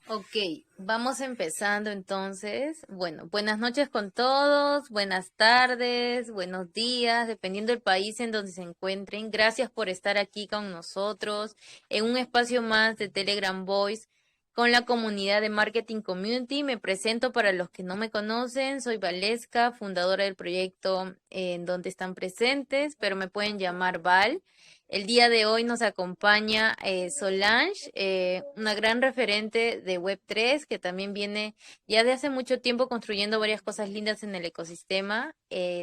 Ok, vamos empezando entonces. Bueno, buenas noches con todos, buenas tardes, buenos días, dependiendo del país en donde se encuentren. Gracias por estar aquí con nosotros en un espacio más de Telegram Voice con la comunidad de Marketing Community. Me presento para los que no me conocen, soy Valesca, fundadora del proyecto en donde están presentes, pero me pueden llamar Val. El día de hoy nos acompaña Solange, una gran referente de Web3 que también viene ya de hace mucho tiempo construyendo varias cosas lindas en el ecosistema.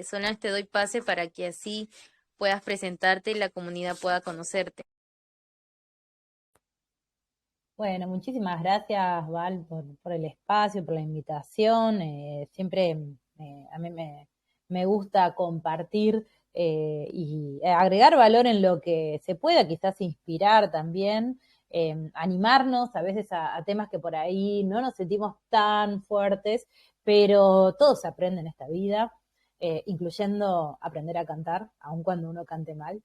Solange, te doy pase para que así puedas presentarte y la comunidad pueda conocerte. Bueno, muchísimas gracias, Val, por el espacio, por la invitación. Siempre a mí me gusta compartir y agregar valor en lo que se pueda, quizás inspirar también, animarnos a veces a temas que por ahí no nos sentimos tan fuertes, pero todo se aprende en esta vida, incluyendo aprender a cantar, aun cuando uno cante mal.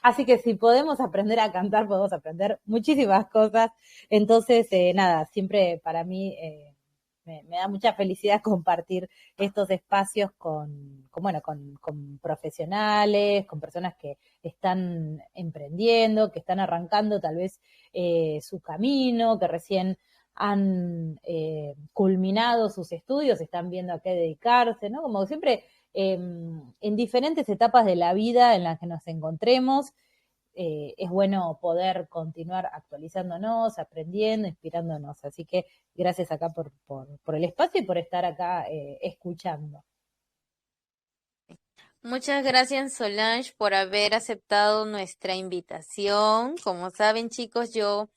Así que si podemos aprender a cantar, podemos aprender muchísimas cosas. Entonces, nada, siempre para mí me da mucha felicidad compartir estos espacios bueno, con profesionales, con personas que están emprendiendo, que están arrancando tal vez su camino, que recién han culminado sus estudios, están viendo a qué dedicarse, ¿no? Como siempre en diferentes etapas de la vida en las que nos encontremos. Es bueno poder continuar actualizándonos, aprendiendo, inspirándonos. Así que gracias acá por el espacio y por estar acá escuchando. Muchas gracias, Solange, por haber aceptado nuestra invitación. Como saben, chicos, yo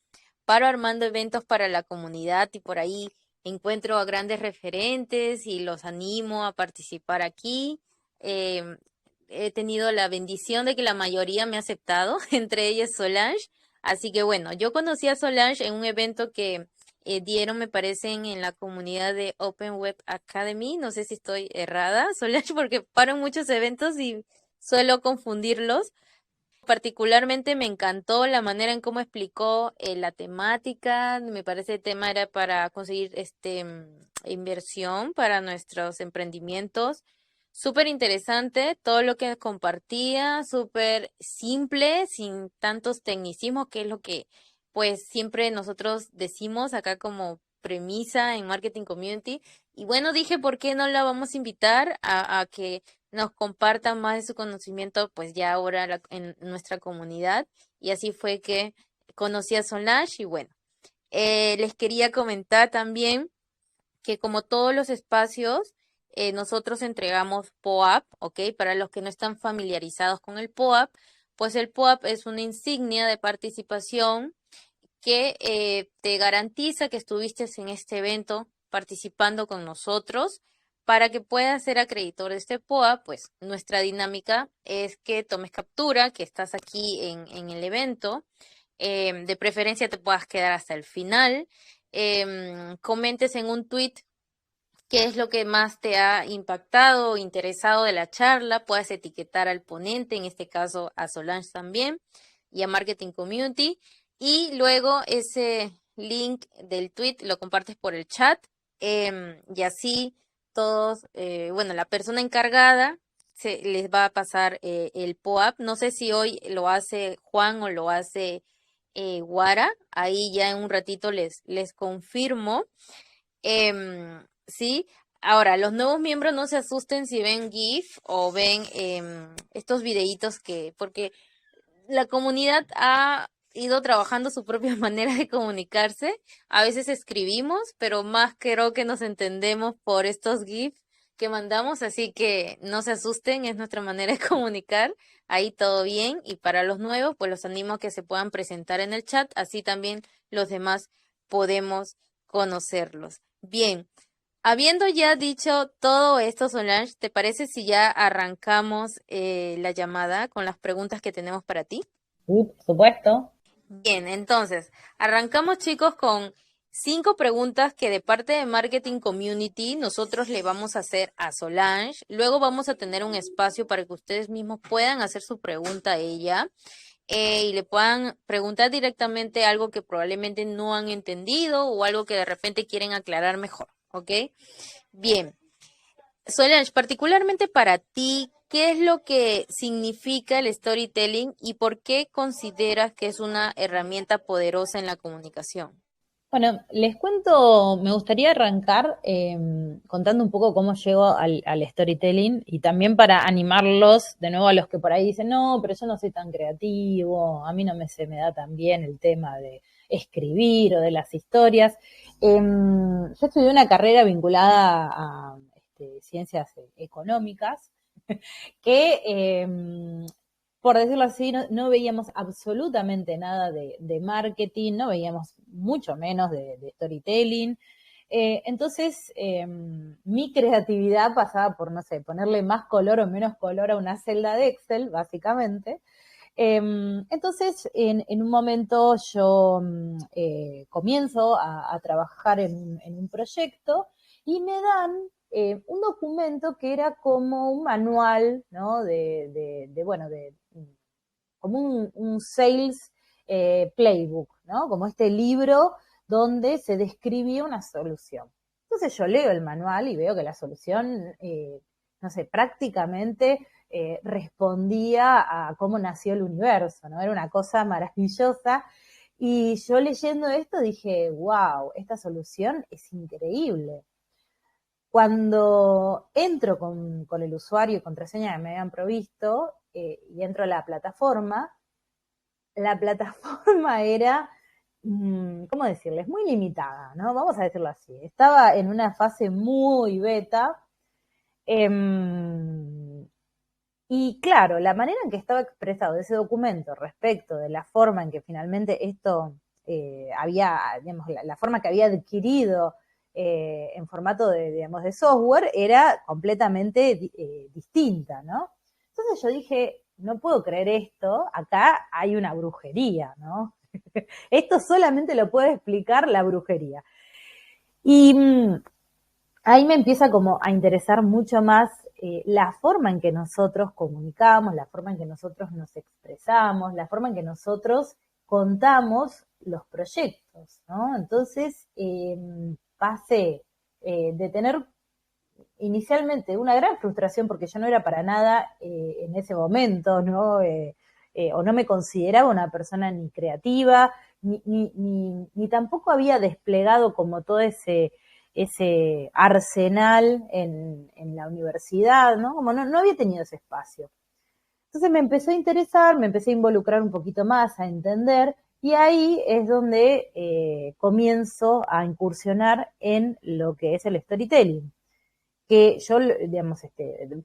paro armando eventos para la comunidad y por ahí encuentro a grandes referentes y los animo a participar aquí. Em, He tenido la bendición de que la mayoría me ha aceptado, entre ellas Solange. Así que bueno, yo conocí a Solange en un evento que dieron, me parecen, en la comunidad de Open Web Academy. No sé si estoy errada, Solange, porque paro en muchos eventos y suelo confundirlos. Particularmente me encantó la manera en cómo explicó la temática. Me parece el tema era para conseguir inversión para nuestros emprendimientos. Súper interesante todo lo que compartía, súper simple, sin tantos tecnicismos, que es lo que pues siempre nosotros decimos acá como premisa en Marketing Community. Y bueno, dije, ¿por qué no la vamos a invitar a que nos compartan más de su conocimiento, pues ya ahora en nuestra comunidad? Y así fue que conocí a Solange y bueno, les quería comentar también que como todos los espacios, nosotros entregamos POAP, ¿ok? Para los que no están familiarizados con el POAP, pues el POAP es una insignia de participación que te garantiza que estuviste en este evento participando con nosotros. Para que puedas ser acreditor de este POA, pues nuestra dinámica es que tomes captura, que estás aquí en el evento. De preferencia te puedas quedar hasta el final. Comentes en un tweet qué es lo que más te ha impactado o interesado de la charla. Puedes etiquetar al ponente, en este caso a Solange también, y a Marketing Community. Y luego ese link del tweet lo compartes por el chat. Y así todos, bueno, la persona encargada se les va a pasar el POAP. No sé si hoy lo hace Juan o lo hace Guara. Ahí ya en un ratito les confirmo. Sí, ahora los nuevos miembros no se asusten si ven GIF o ven estos videitos porque la comunidad ha ido trabajando su propia manera de comunicarse. A veces escribimos, pero más creo que nos entendemos por estos GIF que mandamos, así que no se asusten, es nuestra manera de comunicar. Ahí todo bien. Y para los nuevos, pues los animo a que se puedan presentar en el chat, así también los demás podemos conocerlos. Bien. Habiendo ya dicho todo esto, Solange, ¿te parece si ya arrancamos la llamada con las preguntas que tenemos para ti? Por supuesto. Bien, entonces, arrancamos, chicos, con 5 preguntas que de parte de Marketing Community nosotros le vamos a hacer a Solange. Luego vamos a tener un espacio para que ustedes mismos puedan hacer su pregunta a ella. y le puedan preguntar directamente algo que probablemente no han entendido o algo que de repente quieren aclarar mejor, ¿ok? Bien. Solange, particularmente para ti, ¿qué es lo que significa el storytelling y por qué consideras que es una herramienta poderosa en la comunicación? Bueno, les cuento, me gustaría arrancar contando un poco cómo llego al storytelling y también para animarlos de nuevo a los que por ahí dicen, no, pero yo no soy tan creativo, a mí no se me da tan bien el tema de escribir o de las historias. Yo estudié una carrera vinculada a ciencias económicas que por decirlo así, no veíamos absolutamente nada de marketing, no veíamos mucho menos de storytelling. Entonces, mi creatividad pasaba por, no sé, ponerle más color o menos color a una celda de Excel, básicamente. Entonces, en un momento yo comienzo a trabajar en un proyecto y me dan un documento que era como un manual, ¿no? Bueno, como un sales playbook, ¿no? Como este libro donde se describía una solución. Entonces yo leo el manual y veo que la solución, no sé, prácticamente respondía a cómo nació el universo, ¿no? Era una cosa maravillosa. Y yo leyendo esto dije, wow, esta solución es increíble. Cuando entro con el usuario y contraseña que me habían provisto y entro a la plataforma era, ¿cómo decirles? Muy limitada, ¿no? Vamos a decirlo así. Estaba en una fase muy beta. Eh, y claro, la manera en que estaba expresado ese documento respecto de la forma en que finalmente esto había, digamos, la forma que había adquirido en formato de, digamos, de software era completamente distinta, ¿no? Entonces yo dije, no puedo creer esto, acá hay una brujería, ¿no? Esto solamente lo puede explicar la brujería. Y ahí me empieza como a interesar mucho más la forma en que nosotros comunicamos, la forma en que nosotros nos expresamos, la forma en que nosotros contamos los proyectos, ¿no? Entonces pasé de tener inicialmente una gran frustración porque yo no era para nada en ese momento, ¿no? O no me consideraba una persona ni creativa, ni tampoco había desplegado como todo ese arsenal en la universidad, ¿no? Como no había tenido ese espacio. Entonces me empezó a interesar, me empecé a involucrar un poquito más, a entender, y ahí es donde comienzo a incursionar en lo que es el storytelling que yo, digamos,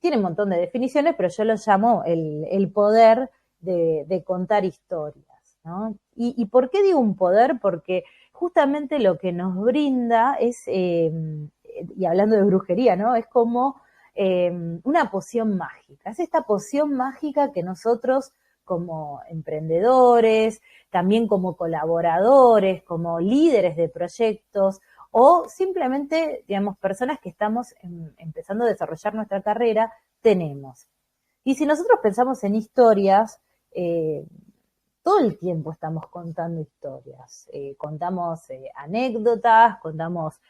tiene un montón de definiciones, pero yo lo llamo el poder de contar historias, ¿no? ¿Y por qué digo un poder? Porque justamente lo que nos brinda es, y hablando de brujería, ¿no? Es como una poción mágica. Es esta poción mágica que nosotros como emprendedores, también como colaboradores, como líderes de proyectos, o simplemente, digamos, personas que estamos empezando a desarrollar nuestra carrera, tenemos. Y si nosotros pensamos en historias, todo el tiempo estamos contando historias, contamos anécdotas, contamos,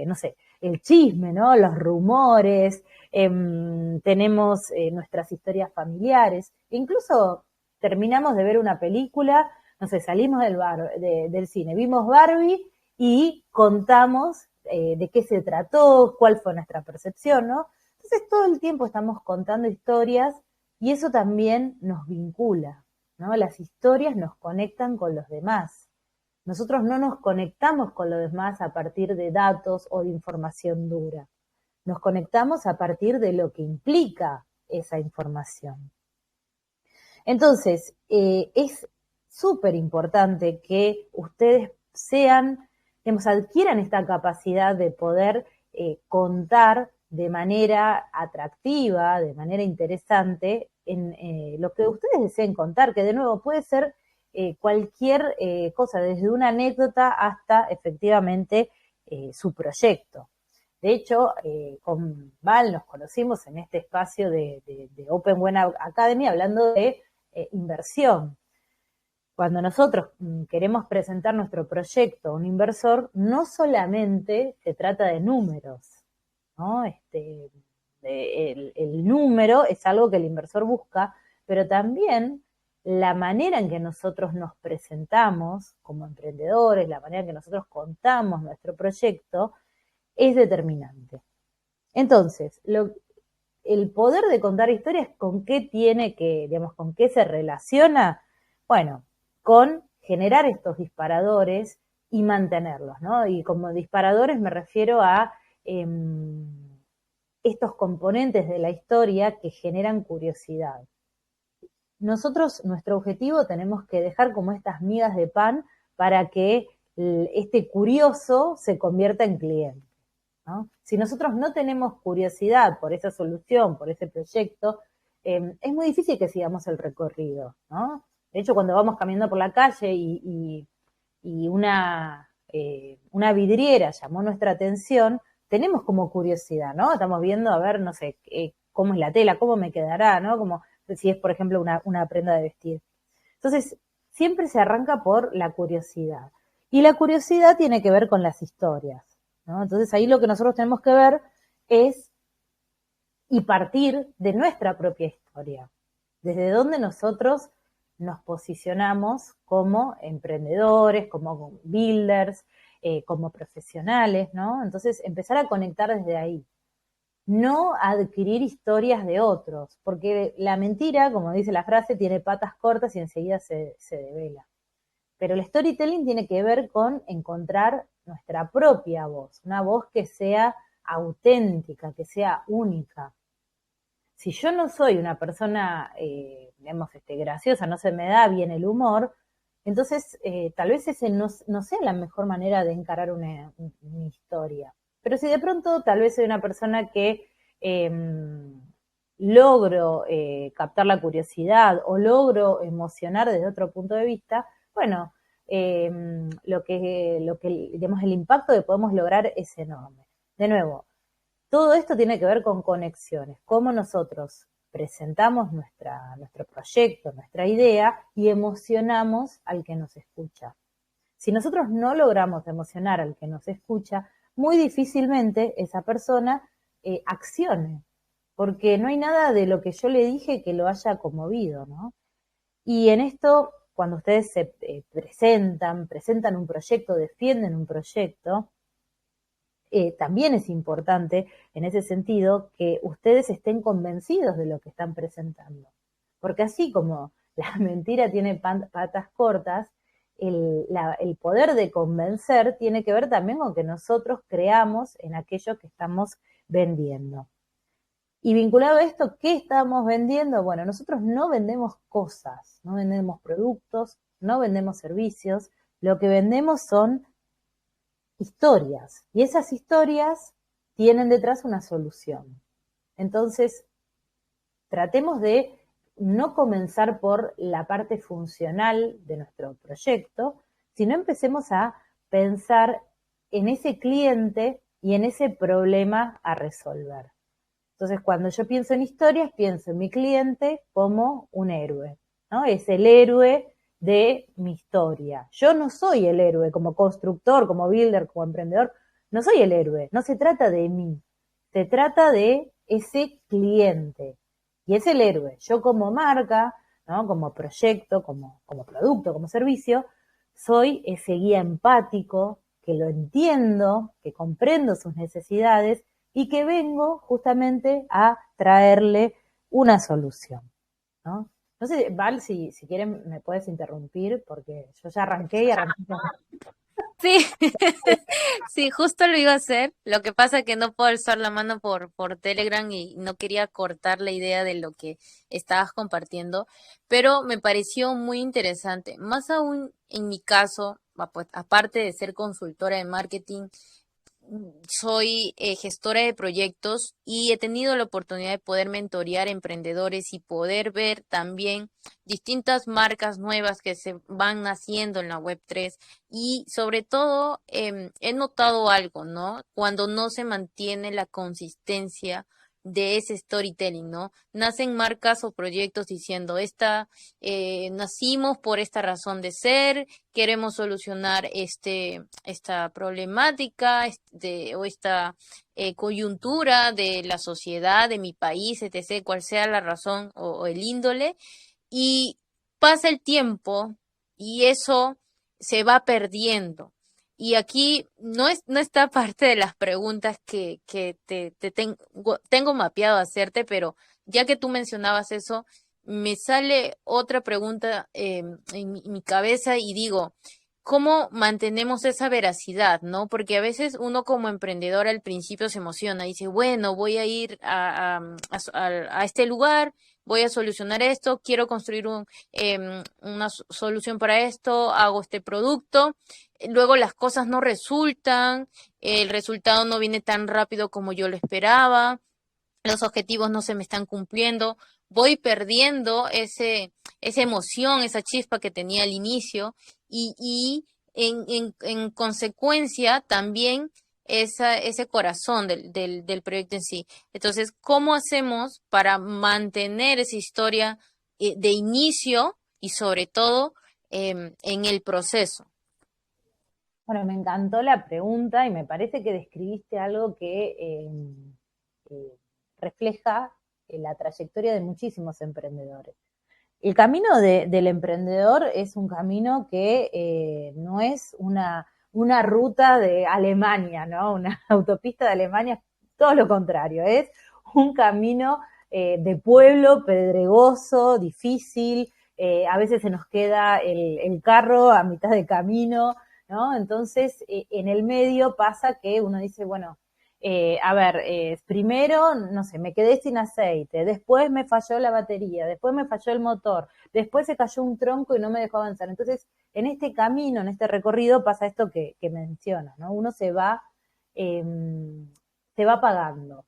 no sé, el chisme, ¿no? Los rumores, tenemos nuestras historias familiares, e incluso terminamos de ver una película, no sé, salimos del cine, vimos Barbie y contamos de qué se trató, cuál fue nuestra percepción, ¿no? Entonces todo el tiempo estamos contando historias y eso también nos vincula, ¿no? Las historias nos conectan con los demás. Nosotros no nos conectamos con los demás a partir de datos o de información dura. Nos conectamos a partir de lo que implica esa información. Entonces, es súper importante que ustedes sean, digamos, adquieran esta capacidad de poder contar de manera atractiva, de manera interesante, en lo que ustedes deseen contar, que de nuevo puede ser cualquier cosa, desde una anécdota hasta efectivamente su proyecto. De hecho, con Val nos conocimos en este espacio de Open Web Academy hablando de inversión. Cuando nosotros queremos presentar nuestro proyecto a un inversor, no solamente se trata de números, ¿no? El número es algo que el inversor busca, pero también la manera en que nosotros nos presentamos como emprendedores, la manera en que nosotros contamos nuestro proyecto, es determinante. Entonces, el poder de contar historias, ¿con qué tiene que, digamos, con qué se relaciona? Bueno, con generar estos disparadores y mantenerlos, ¿no? Y como disparadores me refiero a estos componentes de la historia que generan curiosidad. Nosotros, nuestro objetivo, tenemos que dejar como estas migas de pan para que este curioso se convierta en cliente, ¿no? Si nosotros no tenemos curiosidad por esa solución, por ese proyecto, es muy difícil que sigamos el recorrido, ¿no? De hecho, cuando vamos caminando por la calle y una vidriera llamó nuestra atención, tenemos como curiosidad, ¿no? Estamos viendo, a ver, no sé, cómo es la tela, cómo me quedará, ¿no? Como si es, por ejemplo, una prenda de vestir. Entonces, siempre se arranca por la curiosidad. Y la curiosidad tiene que ver con las historias, ¿no? Entonces, ahí lo que nosotros tenemos que ver es y partir de nuestra propia historia, desde donde nosotros nos posicionamos como emprendedores, como builders, como profesionales, ¿no? Entonces, empezar a conectar desde ahí. No adquirir historias de otros, porque la mentira, como dice la frase, tiene patas cortas y enseguida se devela. Pero el storytelling tiene que ver con encontrar nuestra propia voz, una voz que sea auténtica, que sea única. Si yo no soy una persona, digamos, graciosa, no se me da bien el humor, entonces tal vez ese no sea la mejor manera de encarar una historia. Pero si de pronto tal vez soy una persona que logro captar la curiosidad o logro emocionar desde otro punto de vista, bueno, digamos, el impacto que podemos lograr es enorme. De nuevo, todo esto tiene que ver con conexiones, cómo nosotros presentamos nuestro proyecto, nuestra idea y emocionamos al que nos escucha. Si nosotros no logramos emocionar al que nos escucha, muy difícilmente esa persona accione, porque no hay nada de lo que yo le dije que lo haya conmovido, ¿no? Y en esto, cuando ustedes se presentan un proyecto, defienden un proyecto, también es importante en ese sentido que ustedes estén convencidos de lo que están presentando. Porque así como la mentira tiene patas cortas, el poder de convencer tiene que ver también con que nosotros creamos en aquello que estamos vendiendo. Y vinculado a esto, ¿qué estamos vendiendo? Bueno, nosotros no vendemos cosas, no vendemos productos, no vendemos servicios, lo que vendemos son historias. Y esas historias tienen detrás una solución. Entonces, tratemos de no comenzar por la parte funcional de nuestro proyecto, sino empecemos a pensar en ese cliente y en ese problema a resolver. Entonces, cuando yo pienso en historias, pienso en mi cliente como un héroe, ¿no? Es el héroe de mi historia. Yo no soy el héroe como constructor, como builder, como emprendedor. No soy el héroe. No se trata de mí. Se trata de ese cliente. Y es el héroe. Yo como marca, ¿no? Como proyecto, como producto, como servicio, soy ese guía empático que lo entiendo, que comprendo sus necesidades y que vengo justamente a traerle una solución, ¿no? No sé, Val, si quieren me puedes interrumpir porque yo ya arranqué y arranqué. Sí, sí, justo lo iba a hacer. Lo que pasa es que no puedo alzar la mano por Telegram y no quería cortar la idea de lo que estabas compartiendo, pero me pareció muy interesante. Más aún en mi caso, pues, aparte de ser consultora de marketing, soy gestora de proyectos y he tenido la oportunidad de poder mentorear emprendedores y poder ver también distintas marcas nuevas que se van naciendo en la Web3 y sobre todo he notado algo, ¿no? Cuando no se mantiene la consistencia, de ese storytelling, ¿no? Nacen marcas o proyectos diciendo, nacimos por esta razón de ser, queremos solucionar esta problemática o esta coyuntura de la sociedad, de mi país, etc., cual sea la razón o el índole, y pasa el tiempo y eso se va perdiendo. Y aquí no está parte de las preguntas que tengo mapeado a hacerte, pero ya que tú mencionabas eso, me sale otra pregunta en mi cabeza y digo, ¿cómo mantenemos esa veracidad, no? Porque a veces uno como emprendedor al principio se emociona, dice, bueno, voy a ir a este lugar, voy a solucionar esto, quiero construir una solución para esto, hago este producto, luego las cosas no resultan, el resultado no viene tan rápido como yo lo esperaba, los objetivos no se me están cumpliendo, voy perdiendo esa emoción, esa chispa que tenía al inicio y en consecuencia también ese corazón del proyecto en sí. Entonces, ¿cómo hacemos para mantener esa historia de inicio y sobre todo en el proceso? Bueno, me encantó la pregunta y me parece que describiste algo que eh, refleja la trayectoria de muchísimos emprendedores. El camino del emprendedor es un camino que no es una ruta de Alemania, ¿no? Una autopista de Alemania, todo lo contrario, es un camino de pueblo pedregoso, difícil, a veces se nos queda el carro a mitad de camino, ¿no? Entonces, en el medio pasa que uno dice, bueno, a ver, primero, no sé, me quedé sin aceite, después me falló la batería, después me falló el motor, después se cayó un tronco y no me dejó avanzar. Entonces, en este camino, en este recorrido, pasa esto que menciona, ¿no? Uno eh, se va apagando.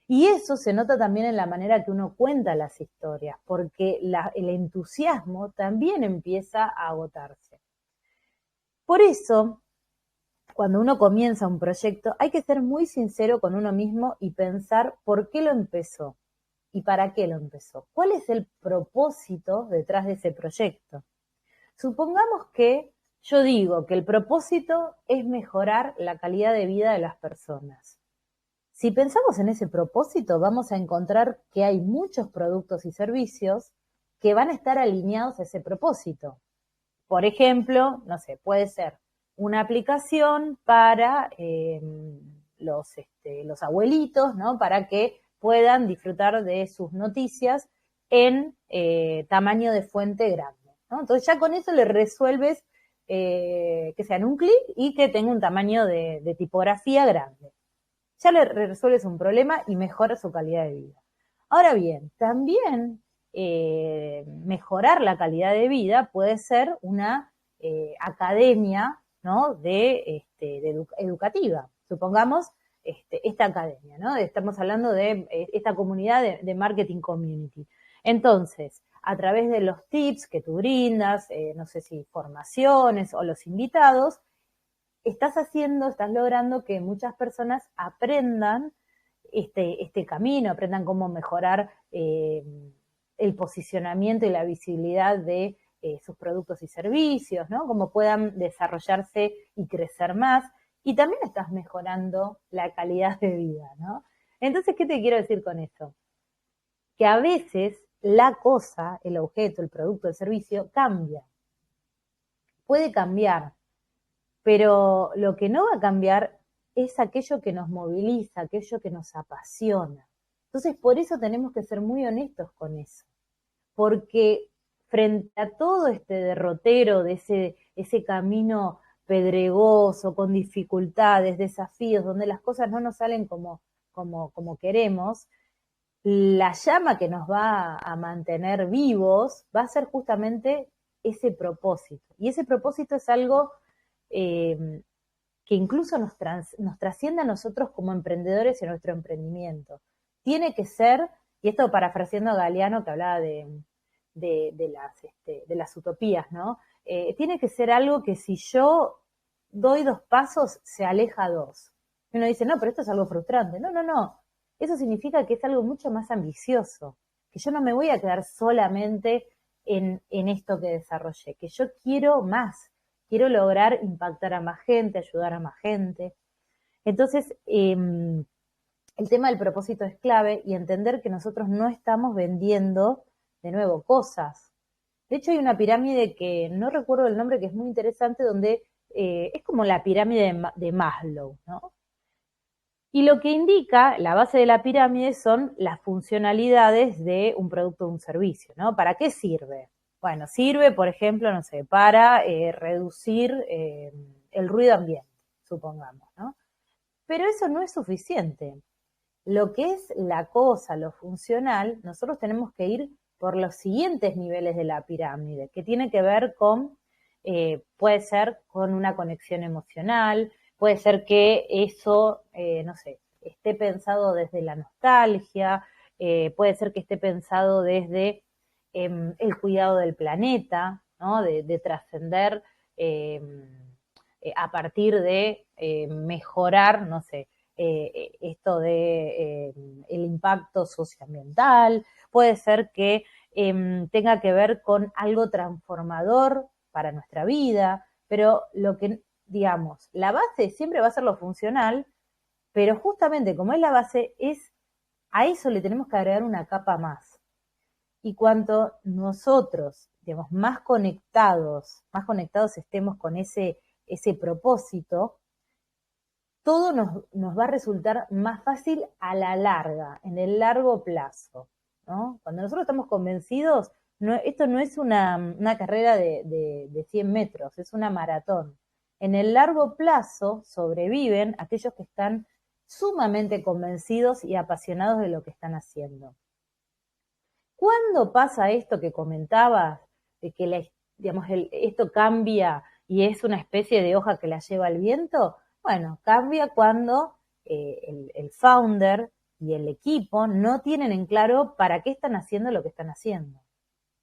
Y eso se nota también en la manera que uno cuenta las historias, porque el entusiasmo también empieza a agotarse. Por eso, cuando uno comienza un proyecto, hay que ser muy sincero con uno mismo y pensar por qué lo empezó y para qué lo empezó. ¿Cuál es el propósito detrás de ese proyecto? Supongamos que yo digo que el propósito es mejorar la calidad de vida de las personas. Si pensamos en ese propósito, vamos a encontrar que hay muchos productos y servicios que van a estar alineados a ese propósito. Por ejemplo, no sé, puede ser una aplicación para los abuelitos, ¿no? Para que puedan disfrutar de sus noticias en tamaño de fuente grande, ¿no? Entonces ya con eso le resuelves que sea en un clic y que tenga un tamaño de tipografía grande. Ya le resuelves un problema y mejora su calidad de vida. Ahora bien, también mejorar la calidad de vida puede ser una academia, ¿no? Educativa. Supongamos esta academia, ¿no? Estamos hablando de esta comunidad de marketing community. Entonces, a través de los tips que tú brindas, no sé si formaciones o los invitados, estás logrando que muchas personas aprendan este camino, aprendan cómo mejorar el posicionamiento y la visibilidad de sus productos y servicios, ¿no? Cómo puedan desarrollarse y crecer más. Y también estás mejorando la calidad de vida, ¿no? Entonces, ¿qué te quiero decir con eso? Que a veces la cosa, el objeto, el producto, el servicio cambia. Puede cambiar, pero lo que no va a cambiar es aquello que nos moviliza, aquello que nos apasiona. Entonces, por eso tenemos que ser muy honestos con eso, porque frente a todo este derrotero de ese camino pedregoso, con dificultades, desafíos, donde las cosas no nos salen como queremos, la llama que nos va a mantener vivos va a ser justamente ese propósito. Y ese propósito es algo que incluso nos trasciende a nosotros como emprendedores en nuestro emprendimiento. Tiene que ser, y esto parafraseando a Galeano que hablaba de las utopías, ¿no? Tiene que ser algo que si yo doy 2 pasos, se aleja 2. Y uno dice, no, pero esto es algo frustrante. No, no, no. eso significa que es algo mucho más ambicioso, que yo no me voy a quedar solamente en esto que desarrollé, que yo quiero más, quiero lograr impactar a más gente, ayudar a más gente. Entonces, el tema del propósito es clave y entender que nosotros no estamos vendiendo, de nuevo, cosas. De hecho, hay una pirámide que no recuerdo el nombre, que es muy interesante, donde es como la pirámide de Maslow, ¿no? Y lo que indica la base de la pirámide son las funcionalidades de un producto o un servicio, ¿no? ¿Para qué sirve? Bueno, sirve, por ejemplo, no sé, para reducir el ruido ambiente, supongamos, ¿no? Pero eso no es suficiente. Lo que es la cosa, lo funcional, nosotros tenemos que ir por los siguientes niveles de la pirámide, que tiene que ver con, puede ser con una conexión emocional, puede ser que eso, no sé, esté pensado desde la nostalgia, puede ser que esté pensado desde el cuidado del planeta, ¿no? De trascender a partir de mejorar, no sé, esto de el impacto socioambiental, puede ser que tenga que ver con algo transformador para nuestra vida, pero lo que, digamos, la base siempre va a ser lo funcional, pero justamente como es la base, es a eso le tenemos que agregar una capa más. Y cuanto nosotros, digamos, más conectados estemos con ese propósito, todo nos va a resultar más fácil a la larga, en el largo plazo, ¿no? Cuando nosotros estamos convencidos, no, esto no es una carrera de 100 metros, es una maratón. En el largo plazo sobreviven aquellos que están sumamente convencidos y apasionados de lo que están haciendo. ¿Cuándo pasa esto que comentabas, de que digamos, esto cambia y es una especie de hoja que la lleva el viento? Bueno, cambia cuando el founder y el equipo no tienen en claro para qué están haciendo lo que están haciendo,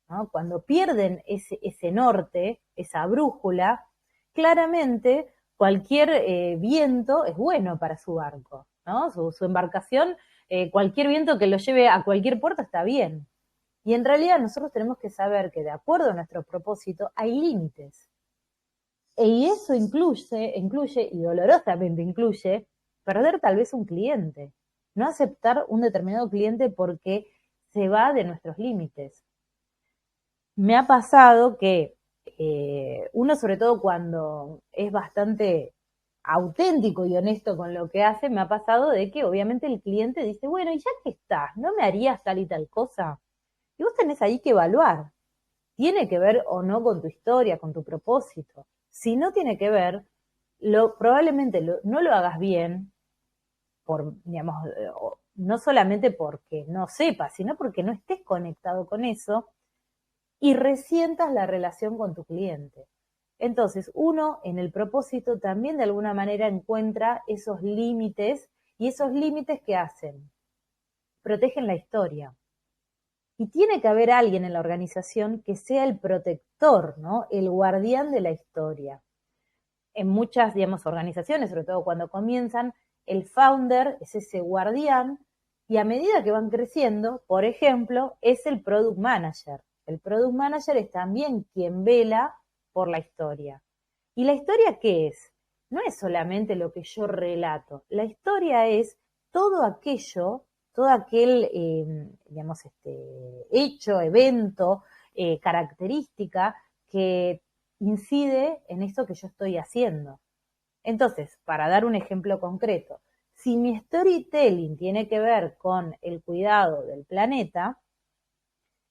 ¿no? Cuando pierden ese norte, esa brújula, claramente cualquier viento es bueno para su barco, ¿no? Su embarcación, cualquier viento que lo lleve a cualquier puerto está bien. Y en realidad nosotros tenemos que saber que de acuerdo a nuestro propósito hay límites. Y eso incluye, y dolorosamente incluye, perder tal vez un cliente. No aceptar un determinado cliente porque se va de nuestros límites. Me ha pasado que uno, sobre todo cuando es bastante auténtico y honesto con lo que hace, me ha pasado de que obviamente el cliente dice, bueno, y ya que estás, ¿no me harías tal y tal cosa? Y vos tenés ahí que evaluar. ¿Tiene que ver o no con tu historia, con tu propósito? Si no tiene que ver, probablemente no lo hagas bien, digamos, no solamente porque no sepas, sino porque no estés conectado con eso y resientas la relación con tu cliente. Entonces, uno en el propósito también de alguna manera encuentra esos límites y esos límites que hacen, protegen la historia. Y tiene que haber alguien en la organización que sea el protector, ¿no? El guardián de la historia. En muchas, digamos, organizaciones, sobre todo cuando comienzan, el founder es ese guardián y a medida que van creciendo, por ejemplo, es el product manager. El product manager es también quien vela por la historia. ¿Y la historia qué es? No es solamente lo que yo relato. La historia es todo aquello, todo aquel, digamos, hecho, evento, característica que incide en esto que yo estoy haciendo. Entonces, para dar un ejemplo concreto, si mi storytelling tiene que ver con el cuidado del planeta,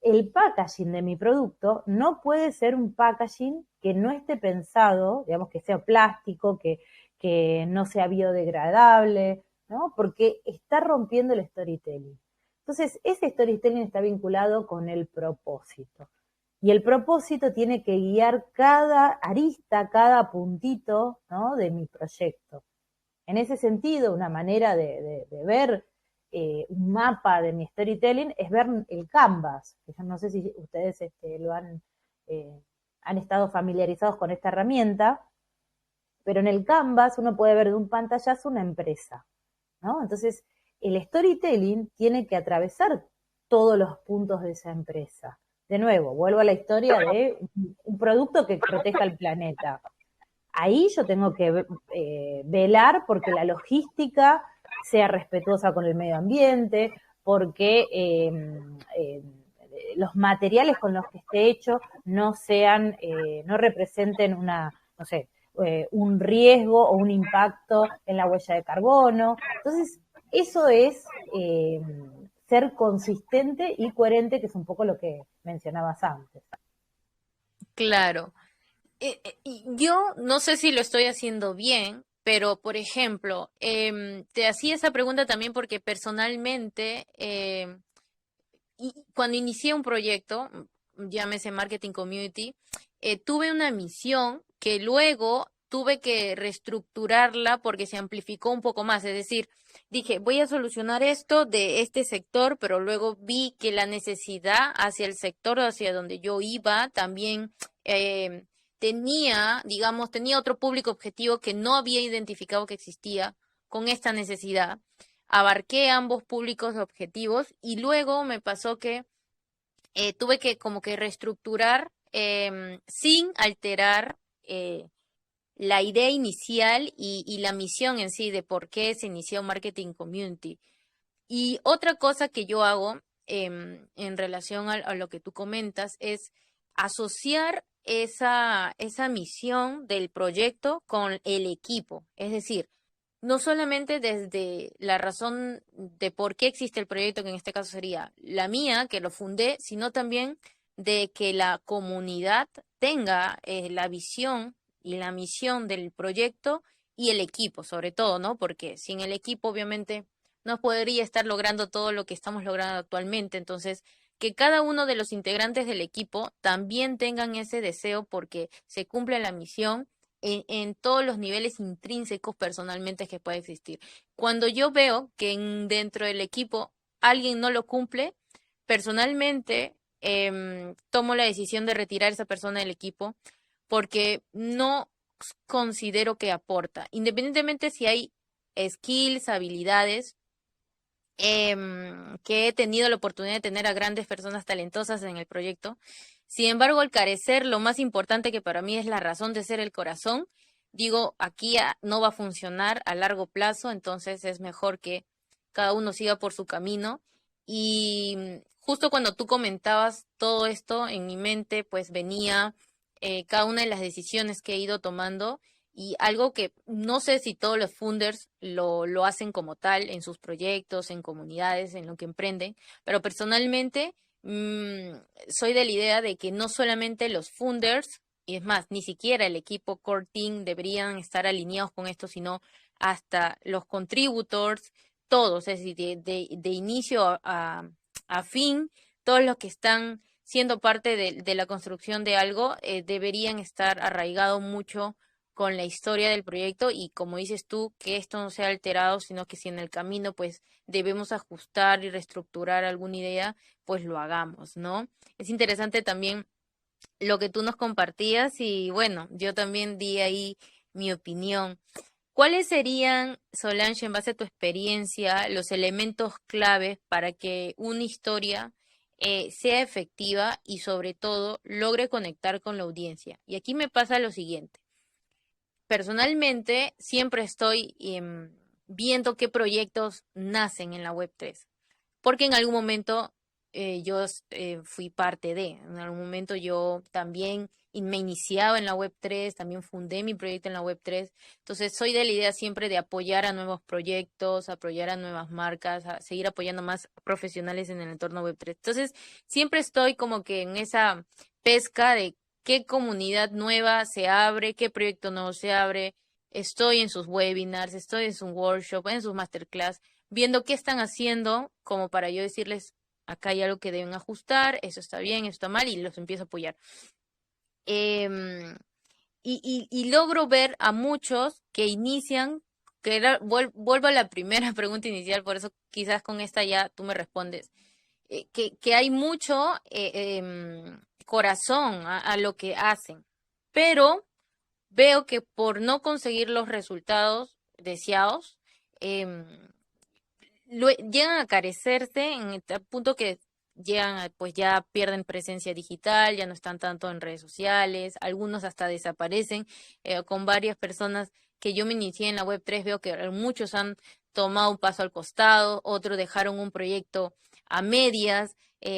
el packaging de mi producto no puede ser un packaging que no esté pensado, digamos, que sea plástico, que no sea biodegradable, ¿no? Porque está rompiendo el storytelling. Entonces, ese storytelling está vinculado con el propósito. Y el propósito tiene que guiar cada arista, cada puntito, ¿no? De mi proyecto. En ese sentido, una manera de ver un mapa de mi storytelling es ver el canvas. Yo no sé si ustedes han estado familiarizados con esta herramienta, pero en el canvas uno puede ver de un pantallazo una empresa, ¿no? Entonces, el storytelling tiene que atravesar todos los puntos de esa empresa. De nuevo, vuelvo a la historia de un producto que proteja al planeta. Ahí yo tengo que velar porque la logística sea respetuosa con el medio ambiente, porque los materiales con los que esté hecho no sean, no representen una, no sé, un riesgo o un impacto en la huella de carbono. Entonces, eso es ser consistente y coherente, que es un poco lo que mencionabas antes. Claro. Y yo no sé si lo estoy haciendo bien, pero por ejemplo, te hacía esa pregunta también porque personalmente, y cuando inicié un proyecto, llámese Marketing Community, tuve una misión que luego tuve que reestructurarla porque se amplificó un poco más. Es decir, dije, voy a solucionar esto de este sector, pero luego vi que la necesidad hacia el sector hacia donde yo iba también tenía, digamos, tenía otro público objetivo que no había identificado que existía con esta necesidad. Abarqué ambos públicos objetivos y luego me pasó que tuve que como que reestructurar sin alterar la idea inicial y la misión en sí de por qué se inició Marketing Community. Y otra cosa que yo hago en relación a lo que tú comentas es asociar esa misión del proyecto con el equipo. Es decir, no solamente desde la razón de por qué existe el proyecto, que en este caso sería la mía, que lo fundé, sino también de que la comunidad tenga la visión y la misión del proyecto y el equipo, sobre todo, ¿no? Porque sin el equipo, obviamente, no podría estar logrando todo lo que estamos logrando actualmente. Entonces, que cada uno de los integrantes del equipo también tengan ese deseo porque se cumple la misión en todos los niveles intrínsecos personalmente que puede existir. Cuando yo veo que dentro del equipo alguien no lo cumple, personalmente tomo la decisión de retirar a esa persona del equipo porque no considero que aporta, independientemente si hay skills, habilidades que he tenido la oportunidad de tener a grandes personas talentosas en el proyecto. Sin embargo, al carecer lo más importante que para mí es la razón de ser el corazón, digo, aquí no va a funcionar a largo plazo, entonces es mejor que cada uno siga por su camino. Y justo cuando tú comentabas todo esto en mi mente, pues venía cada una de las decisiones que he ido tomando y algo que no sé si todos los funders lo hacen como tal en sus proyectos, en comunidades, en lo que emprenden, pero personalmente soy de la idea de que no solamente los funders, y es más, ni siquiera el equipo core team deberían estar alineados con esto, sino hasta los contributors, todos, es decir, de inicio a fin, todos los que están siendo parte de la construcción de algo, deberían estar arraigados mucho con la historia del proyecto y como dices tú, que esto no sea alterado, sino que si en el camino pues debemos ajustar y reestructurar alguna idea, pues lo hagamos, ¿no? Es interesante también lo que tú nos compartías y bueno, yo también di ahí mi opinión. ¿Cuáles serían, Solange, en base a tu experiencia, los elementos claves para que una historia sea efectiva y sobre todo logre conectar con la audiencia? Y aquí me pasa lo siguiente. Personalmente, siempre estoy viendo qué proyectos nacen en la Web3, porque en algún momento yo fui parte en algún momento yo también me iniciaba en la Web3, también fundé mi proyecto en la Web3, entonces soy de la idea siempre de apoyar a nuevos proyectos, apoyar a nuevas marcas, a seguir apoyando más profesionales en el entorno Web3. Entonces, siempre estoy como que en esa pesca de qué comunidad nueva se abre, qué proyecto nuevo se abre. Estoy en sus webinars, estoy en sus workshops, en sus masterclass, viendo qué están haciendo, como para yo decirles, acá hay algo que deben ajustar, eso está bien, eso está mal, y los empiezo a apoyar. Em, y logro ver a muchos que inician, vuelvo a la primera pregunta inicial, por eso quizás con esta ya tú me respondes, que hay mucho corazón a lo que hacen, pero veo que por no conseguir los resultados deseados, em, llegan a carecerse en el punto que pues ya pierden presencia digital, ya no están tanto en redes sociales, algunos hasta desaparecen. Con varias personas que yo me inicié en la Web3 veo que muchos han tomado un paso al costado, otros dejaron un proyecto a medias,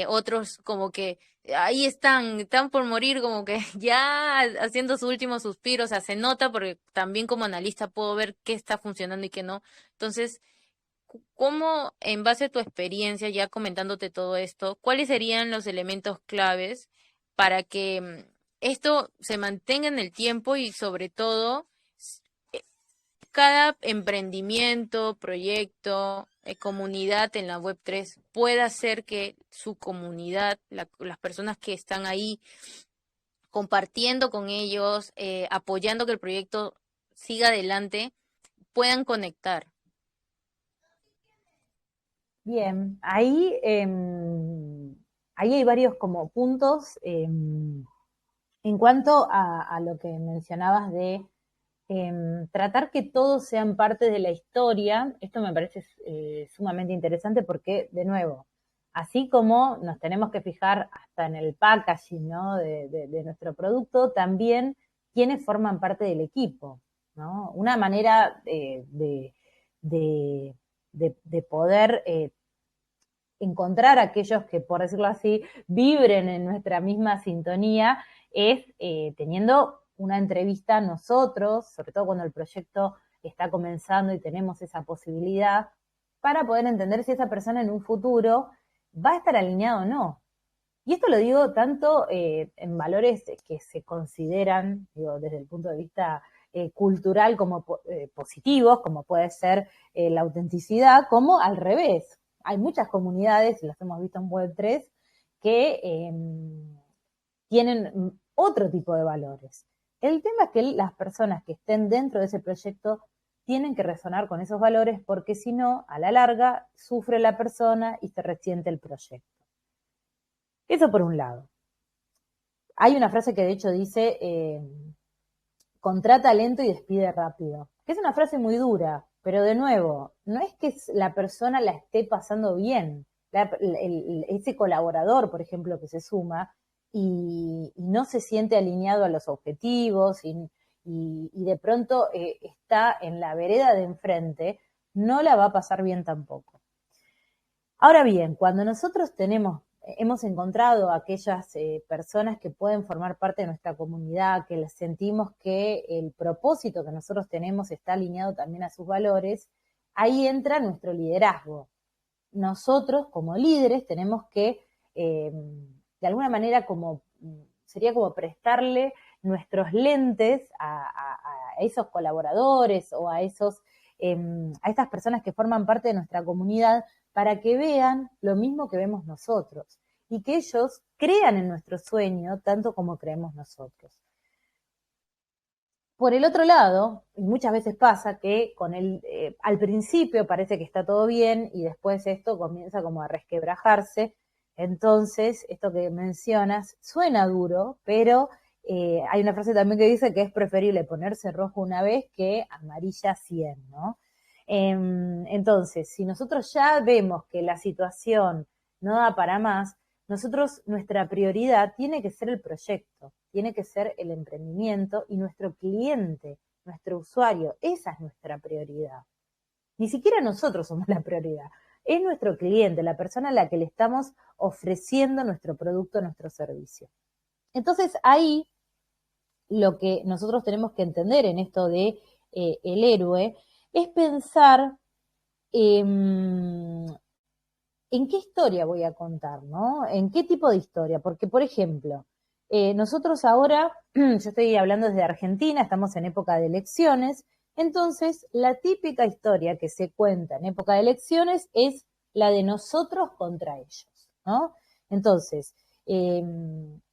otros como que ahí están por morir, como que ya haciendo su último suspiro. O sea, se nota porque también como analista puedo ver qué está funcionando y qué no. Entonces, ¿cómo, en base a tu experiencia, ya comentándote todo esto, cuáles serían los elementos claves para que esto se mantenga en el tiempo y sobre todo eh, cada emprendimiento, proyecto, comunidad en la Web3 pueda hacer que su comunidad, las personas que están ahí compartiendo con ellos, apoyando que el proyecto siga adelante, puedan conectar? Bien, ahí, ahí hay varios como puntos en cuanto a lo que mencionabas de tratar que todos sean parte de la historia. Esto me parece sumamente interesante porque, de nuevo, así como nos tenemos que fijar hasta en el packaging, ¿no? de nuestro producto, también quienes forman parte del equipo, ¿no? Una manera de, de poder encontrar a aquellos que, por decirlo así, vibren en nuestra misma sintonía es teniendo una entrevista a nosotros, sobre todo cuando el proyecto está comenzando y tenemos esa posibilidad, para poder entender si esa persona en un futuro va a estar alineado o no. Y esto lo digo tanto en valores que se consideran, digo, desde el punto de vista cultural como positivos, como puede ser la autenticidad, como al revés. Hay muchas comunidades, y las hemos visto en Web3, que tienen otro tipo de valores. El tema es que las personas que estén dentro de ese proyecto tienen que resonar con esos valores, porque si no, a la larga, sufre la persona y se resiente el proyecto. Eso por un lado. Hay una frase que de hecho dice, contrata lento y despide rápido, que es una frase muy dura, pero de nuevo, no es que la persona la esté pasando bien. Ese colaborador, por ejemplo, que se suma y no se siente alineado a los objetivos y de pronto está en la vereda de enfrente, no la va a pasar bien tampoco. Ahora bien, cuando nosotros hemos encontrado a aquellas personas que pueden formar parte de nuestra comunidad, que sentimos que el propósito que nosotros tenemos está alineado también a sus valores, ahí entra nuestro liderazgo. Nosotros, como líderes, tenemos que, de alguna manera, sería como prestarle nuestros lentes a esos colaboradores o a estas personas que forman parte de nuestra comunidad, para que vean lo mismo que vemos nosotros y que ellos crean en nuestro sueño tanto como creemos nosotros. Por el otro lado, y muchas veces pasa que al principio parece que está todo bien y después esto comienza como a resquebrajarse. Entonces, esto que mencionas suena duro, pero hay una frase también que dice que es preferible ponerse rojo una vez que amarilla 100, ¿no? Entonces, si nosotros ya vemos que la situación no da para más, nuestra prioridad tiene que ser el proyecto, tiene que ser el emprendimiento y nuestro cliente, nuestro usuario. Esa es nuestra prioridad. Ni siquiera nosotros somos la prioridad. Es nuestro cliente, la persona a la que le estamos ofreciendo nuestro producto, nuestro servicio. Entonces, ahí lo que nosotros tenemos que entender en esto de el héroe es pensar en qué historia voy a contar, ¿no? En qué tipo de historia. Porque, por ejemplo, nosotros ahora, yo estoy hablando desde Argentina, estamos en época de elecciones, entonces la típica historia que se cuenta en época de elecciones es la de nosotros contra ellos, ¿no? Entonces,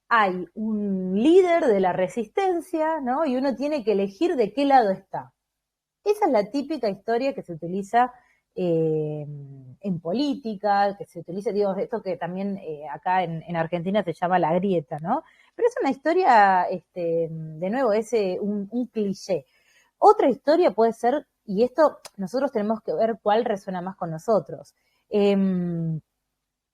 hay un líder de la resistencia, ¿no? Y uno tiene que elegir de qué lado está. Esa es la típica historia que se utiliza en política, que se utiliza, digo, esto que también acá en Argentina se llama la grieta, ¿no? Pero es una historia, de nuevo, es un cliché. Otra historia puede ser y esto nosotros tenemos que ver cuál resuena más con nosotros.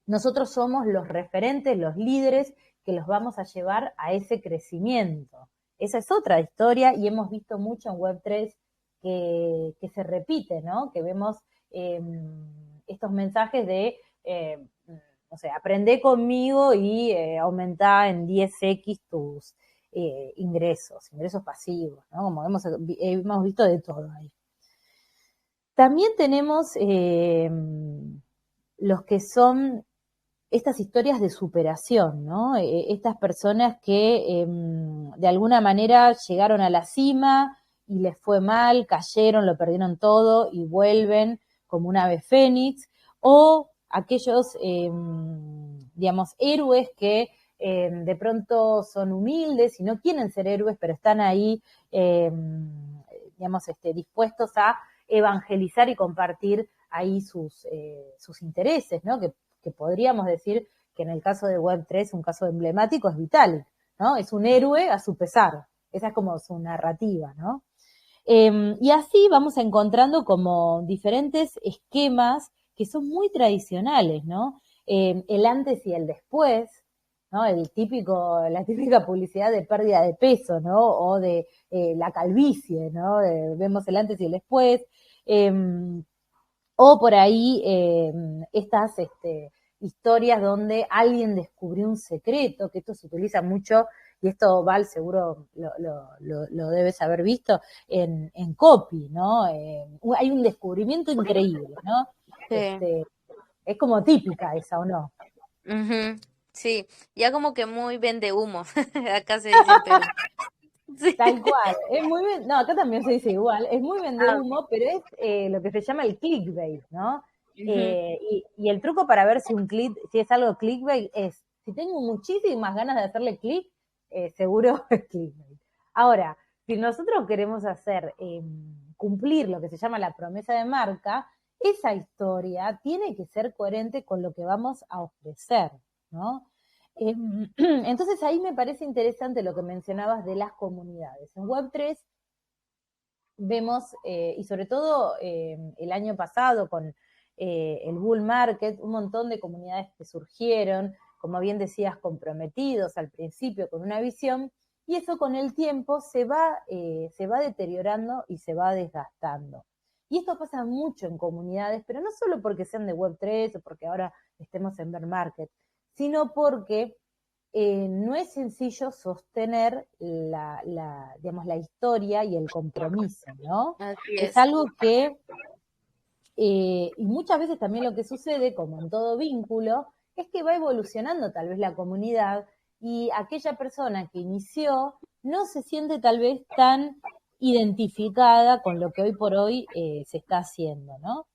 Nosotros somos los referentes, los líderes que los vamos a llevar a ese crecimiento. Esa es otra historia y hemos visto mucho en Web3 que se repite, ¿no? Que vemos estos mensajes de, no sé, aprende conmigo y aumenta en 10x tus ingresos pasivos, ¿no? Como hemos visto de todo ahí. También tenemos los que son estas historias de superación, ¿no? Estas personas que de alguna manera llegaron a la cima y les fue mal, cayeron, lo perdieron todo y vuelven como un ave fénix, o aquellos, digamos, héroes que de pronto son humildes y no quieren ser héroes, pero están ahí, digamos, dispuestos a evangelizar y compartir ahí sus intereses, ¿no? Que podríamos decir que en el caso de Web3, un caso emblemático es Vitalik, ¿no? Es un héroe a su pesar. Esa es como su narrativa, ¿no? Y así vamos encontrando como diferentes esquemas que son muy tradicionales, ¿no? El antes y el después, ¿no? La típica publicidad de pérdida de peso, ¿no? O de la calvicie, ¿no? Vemos el antes y el después. O por ahí estas historias donde alguien descubrió un secreto, que esto se utiliza mucho, y esto Val seguro lo debes haber visto, en copy, ¿no? Hay un descubrimiento increíble, ¿no? Sí. Es como típica esa, ¿o no? Ujú, sí, ya como que muy vende humo, acá se dice en Perú. Sí. Tal cual, es muy bien, no, acá también se dice igual, es muy vende Ah, humo, pero es lo que se llama el clickbait, ¿no? ujú, Y el truco para ver si es algo clickbait es, si tengo muchísimas ganas de hacerle click, seguro es clickbait. Ahora, si nosotros queremos hacer, cumplir lo que se llama la promesa de marca, esa historia tiene que ser coherente con lo que vamos a ofrecer, ¿no? Entonces ahí me parece interesante lo que mencionabas de las comunidades. En Web3 vemos, y sobre todo el año pasado con el bull market, un montón de comunidades que surgieron, como bien decías, comprometidos al principio con una visión, y eso con el tiempo se va deteriorando y se va desgastando. Y esto pasa mucho en comunidades, pero no solo porque sean de Web3 o porque ahora estemos en bear market, sino porque no es sencillo sostener digamos, la historia y el compromiso, ¿no? así Es es. algo que, y muchas veces también lo que sucede, como en todo vínculo, es que va evolucionando tal vez la comunidad y aquella persona que inició no se siente tal vez tan identificada con lo que hoy por hoy se está haciendo, ¿no?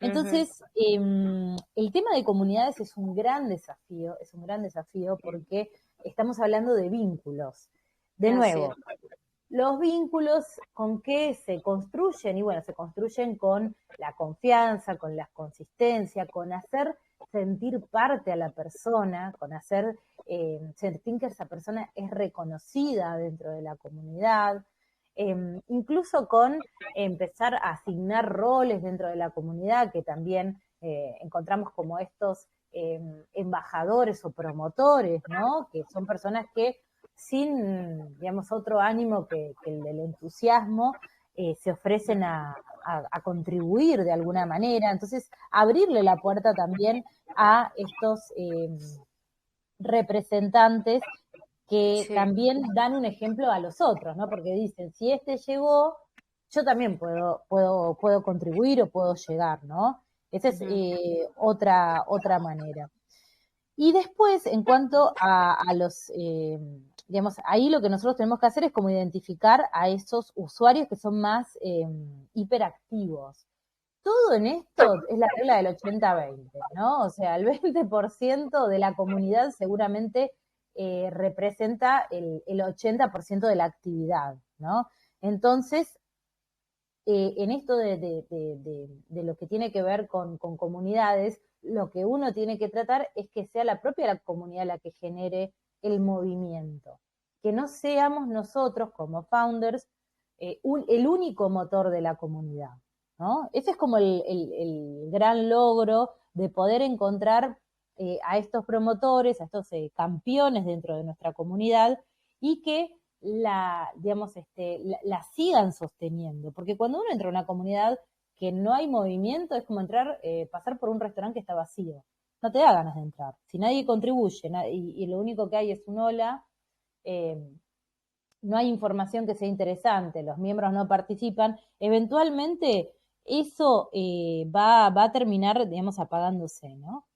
Ujú, Entonces, el tema de comunidades es un gran desafío porque estamos hablando de vínculos. De así es. nuevo, los vínculos con qué se construyen, y bueno, se construyen con la confianza, con la consistencia, con hacer sentir parte a la persona, con hacer sentir que esa persona es reconocida dentro de la comunidad, incluso con empezar a asignar roles dentro de la comunidad, que también encontramos como estos embajadores o promotores, ¿no? Que son personas que sin, digamos, otro ánimo que el del entusiasmo, se ofrecen a contribuir de alguna manera. Entonces, abrirle la puerta también a estos representantes que Sí. también dan un ejemplo a los otros, ¿no? Porque dicen, si este llegó, yo también puedo contribuir o puedo llegar, ¿no? Esa es Ujú, otra manera. Y después, en cuanto a los, digamos, ahí lo que nosotros tenemos que hacer es como identificar a esos usuarios que son más hiperactivos. Todo en esto es la regla del 80-20, ¿no? O sea, el 20% de la comunidad seguramente representa el 80% de la actividad, ¿no? Entonces, en esto de lo que tiene que ver con comunidades, lo que uno tiene que tratar es que sea la propia comunidad la que genere el movimiento. Que no seamos nosotros como founders el único motor de la comunidad. ¿no? Ese es como el gran logro de poder encontrar a estos promotores, a estos campeones dentro de nuestra comunidad y que digamos, la sigan sosteniendo. Porque cuando uno entra a una comunidad que no hay movimiento, es como entrar, pasar por un restaurante que está vacío. No te da ganas de entrar. Si nadie contribuye y lo único que hay es un hola, eh, no hay información que sea interesante, los miembros no participan, eventualmente eso va a terminar, digamos, apagándose, ¿no?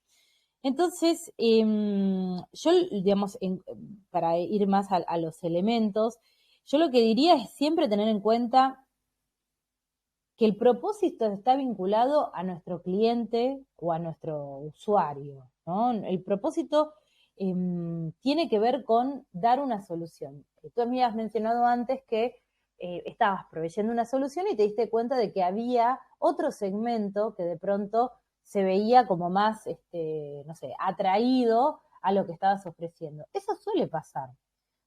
Entonces, yo, digamos, para ir más a los elementos, yo lo que diría es siempre tener en cuenta que el propósito está vinculado a nuestro cliente o a nuestro usuario, ¿no? El propósito tiene que ver con dar una solución. Tú me has mencionado antes que estabas proveyendo una solución y te diste cuenta de que había otro segmento que de pronto se veía como más, no sé, atraído a lo que estabas ofreciendo. Eso suele pasar,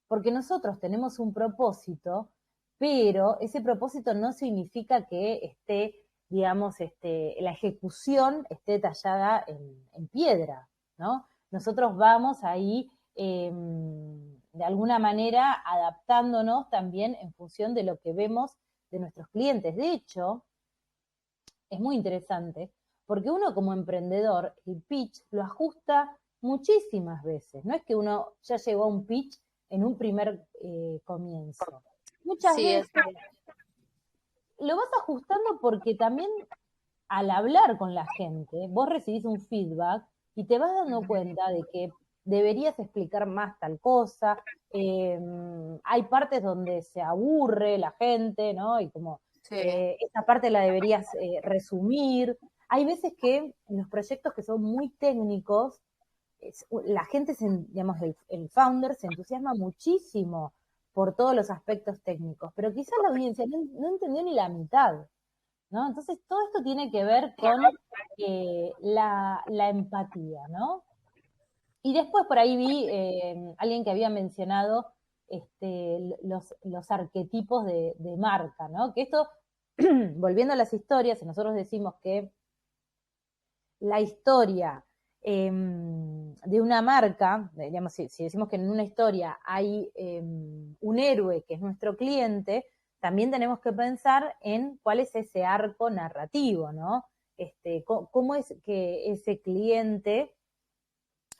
porque nosotros tenemos un propósito, pero ese propósito no significa que esté, digamos, la ejecución esté tallada en piedra, ¿no? Nosotros vamos ahí, de alguna manera, adaptándonos también en función de lo que vemos de nuestros clientes. De hecho, es muy interesante, porque uno como emprendedor, el pitch lo ajusta muchísimas veces. No es que uno ya llegó a un pitch en un primer comienzo. Muchas Sí, veces lo vas ajustando porque también al hablar con la gente, vos recibís un feedback y te vas dando cuenta de que deberías explicar más tal cosa. Hay partes donde se aburre la gente, ¿no? Y como sí. esa parte la deberías resumir. Hay veces que en los proyectos que son muy técnicos, la gente, digamos, el founder se entusiasma muchísimo por todos los aspectos técnicos, pero quizás la audiencia no entendió ni la mitad, ¿no? Entonces, todo esto tiene que ver con la empatía, ¿no? Y después por ahí vi alguien que había mencionado los arquetipos de marca, ¿no? Que esto, volviendo a las historias, si nosotros decimos que la historia de una marca, digamos, si decimos que en una historia hay un héroe que es nuestro cliente, también tenemos que pensar en cuál es ese arco narrativo, ¿no? Cómo es que ese cliente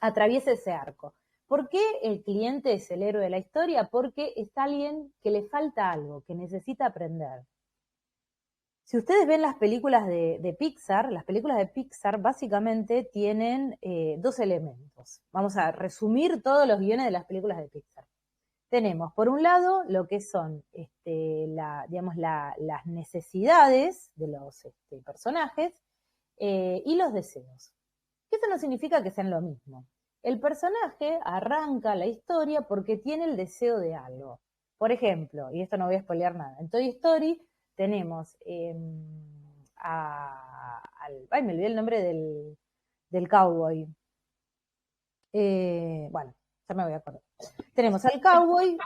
atraviesa ese arco. ¿Por qué el cliente es el héroe de la historia? Porque es alguien que le falta algo, que necesita aprender. Si ustedes ven las películas de Pixar, las películas de Pixar básicamente tienen dos elementos. Vamos a resumir todos los guiones de las películas de Pixar. Tenemos, por un lado, lo que son digamos, las necesidades de los personajes y los deseos. Eso no significa que sean lo mismo. El personaje arranca la historia porque tiene el deseo de algo. Por ejemplo, y esto no voy a spoilear nada, en Toy Story tenemos ay, me olvidé el nombre del cowboy. Bueno, ya me voy a acordar. Tenemos al cowboy.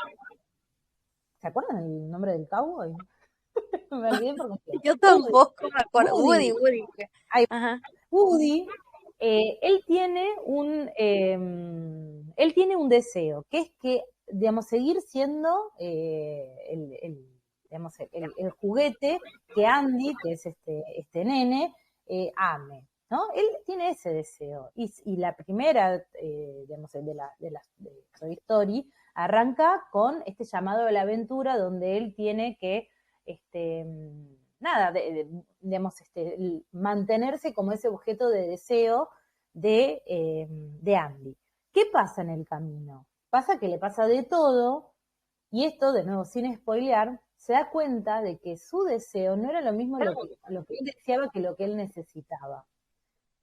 ¿Se acuerdan el nombre del cowboy? Me olvidé por completo. Yo Woody. tampoco me acuerdo. Woody. Woody. Ahí Ajá. Woody, él tiene un deseo, que es que, digamos, seguir siendo digamos, el juguete que Andy, que es este nene, ame, ¿no? Él tiene ese deseo. Y la primera, digamos, de Toy Story, arranca con este llamado a la aventura donde él tiene que, nada, digamos, mantenerse como ese objeto de deseo de Andy. ¿Qué pasa en el camino? Pasa que le pasa de todo, y esto, de nuevo, sin spoilear, se da cuenta de que su deseo no era lo mismo lo que él deseaba que lo que él necesitaba.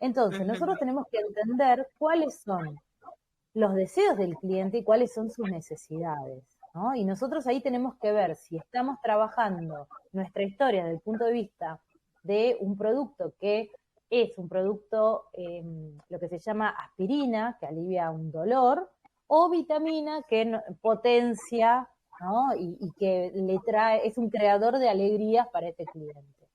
Entonces, nosotros tenemos que entender cuáles son los deseos del cliente y cuáles son sus necesidades, ¿no? Y nosotros ahí tenemos que ver si estamos trabajando nuestra historia desde el punto de vista de un producto que es un producto, lo que se llama aspirina, que alivia un dolor, o vitamina que potencia, ¿no? Y que le trae, es un creador de alegrías para este cliente.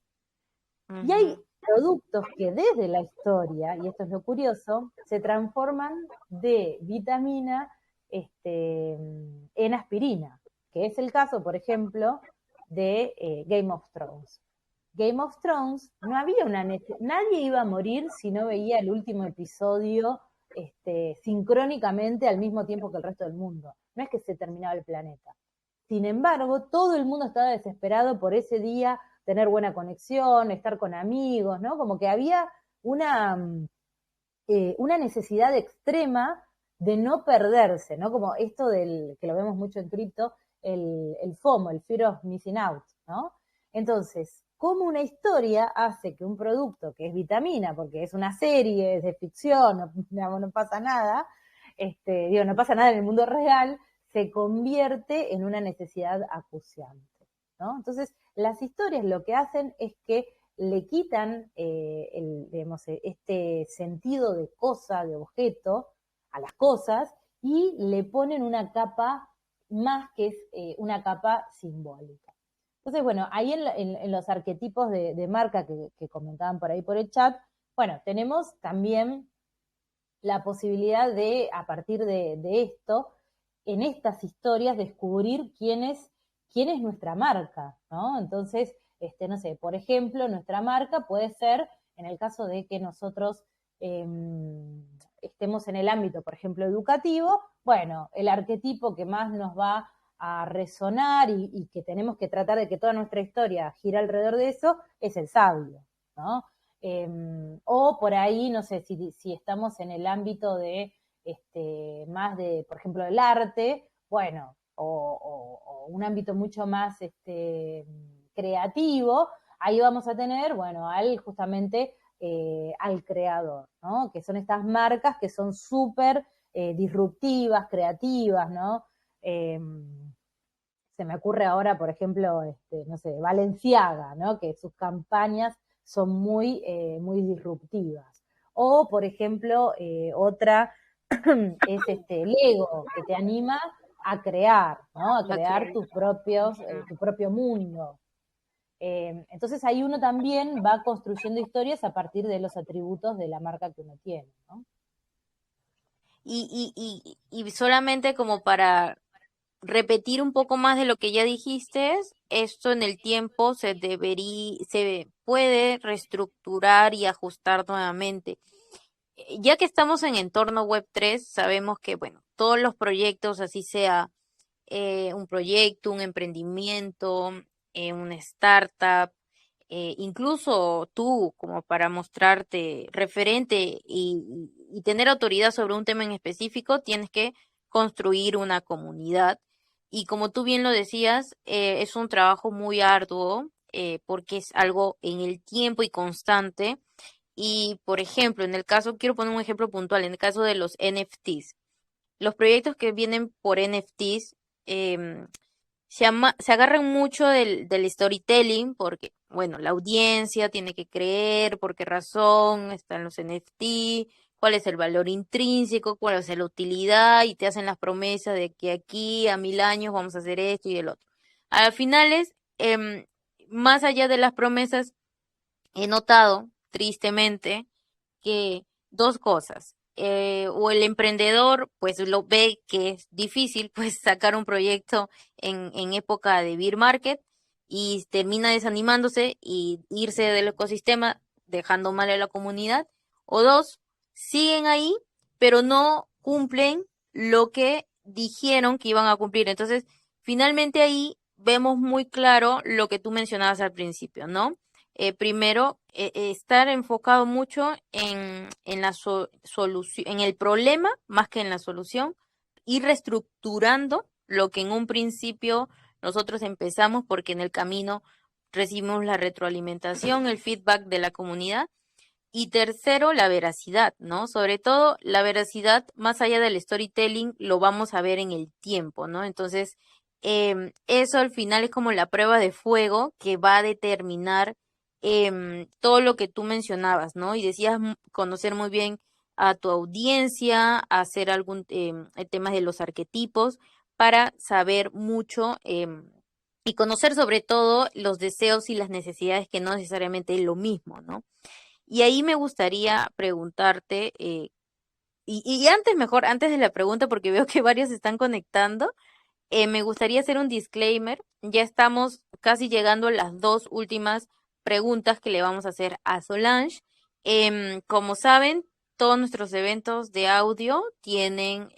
Y hay Ujú. productos que desde la historia, y esto es lo curioso, se transforman de vitamina en aspirina, que es el caso, por ejemplo, de Game of Thrones. Game of Thrones no había nadie iba a morir si no veía el último episodio sincrónicamente al mismo tiempo que el resto del mundo. No es que se terminaba el planeta. Sin embargo, todo el mundo estaba desesperado por ese día, tener buena conexión, estar con amigos, ¿no? Como que había una, una necesidad extrema de no perderse, ¿no? Como esto del, que lo vemos mucho en cripto, el FOMO, el Fear of Missing Out, ¿no? Entonces, ¿cómo una historia hace que un producto que es vitamina, porque es una serie, es de ficción, no pasa nada, no pasa nada en el mundo real, se convierte en una necesidad acuciante, ¿no? Entonces, las historias lo que hacen es que le quitan digamos, este sentido de cosa, de objeto, a las cosas y le ponen una capa más que es una capa simbólica. Entonces, bueno, ahí en los arquetipos de marca que comentaban por ahí por el chat, bueno, tenemos también la posibilidad de, a partir de esto, en estas historias, descubrir quién es nuestra marca, ¿no? Entonces, no sé, por ejemplo, nuestra marca puede ser, en el caso de que nosotros eh, estemos en el ámbito, por ejemplo, educativo, bueno, el arquetipo que más nos va a resonar y que tenemos que tratar de que toda nuestra historia gire alrededor de eso es el sabio, ¿no? O por ahí, no sé, si estamos en el ámbito de más de, por ejemplo, del arte, bueno, o un ámbito mucho más creativo, ahí vamos a tener, bueno, justamente al creador, ¿no? Que son estas marcas que son súper disruptivas, creativas, ¿no? Eh, Se me ocurre ahora, por ejemplo, no sé, Balenciaga, ¿no? Que sus campañas son muy disruptivas. O, por ejemplo, otra es Lego, que te anima a crear, ¿no? A Ok. crear tu propio mundo. Entonces ahí uno también va construyendo historias a partir de los atributos de la marca que uno tiene, ¿no? Y solamente como para repetir un poco más de lo que ya dijiste, esto en el tiempo se puede reestructurar y ajustar nuevamente. Ya que estamos en entorno Web3, sabemos que, bueno, todos los proyectos, así sea un proyecto, un emprendimiento, una startup, incluso tú como para mostrarte referente y tener autoridad sobre un tema en específico, tienes que construir una comunidad. Y como tú bien lo decías, es un trabajo muy arduo porque es algo en el tiempo y constante. Y, por ejemplo, en el caso, quiero poner un ejemplo puntual, en el caso de los NFTs. Los proyectos que vienen por NFTs se agarran mucho del storytelling porque, bueno, la audiencia tiene que creer por qué razón están los NFT, cuál es el valor intrínseco, cuál es la utilidad y te hacen las promesas de que aquí a 1000 años vamos a hacer esto y el otro. Al finales, más allá de las promesas, he notado, tristemente, que dos cosas. O el emprendedor pues lo ve que es difícil pues sacar un proyecto en época de bear market y termina desanimándose y irse del ecosistema dejando mal a la comunidad. O dos, siguen ahí pero no cumplen lo que dijeron que iban a cumplir. Entonces, finalmente ahí vemos muy claro lo que tú mencionabas al principio, ¿no? Primero, estar enfocado mucho en la solución, en el problema más que en la solución, ir reestructurando lo que en un principio nosotros empezamos porque en el camino recibimos la retroalimentación, el feedback de la comunidad. Y tercero, la veracidad, ¿no? Sobre todo la veracidad, más allá del storytelling, lo vamos a ver en el tiempo, ¿no? Entonces, eso al final es como la prueba de fuego que va a determinar todo lo que tú mencionabas, ¿no? Y decías conocer muy bien a tu audiencia, hacer algún tema de los arquetipos para saber mucho y conocer sobre todo los deseos y las necesidades que no necesariamente es lo mismo, ¿no? Y ahí me gustaría preguntarte, y antes mejor, antes de la pregunta, porque veo que varios se están conectando, me gustaría hacer un disclaimer. Ya estamos casi llegando a las dos últimas preguntas que le vamos a hacer a Solange. Como saben, todos nuestros eventos de audio tienen,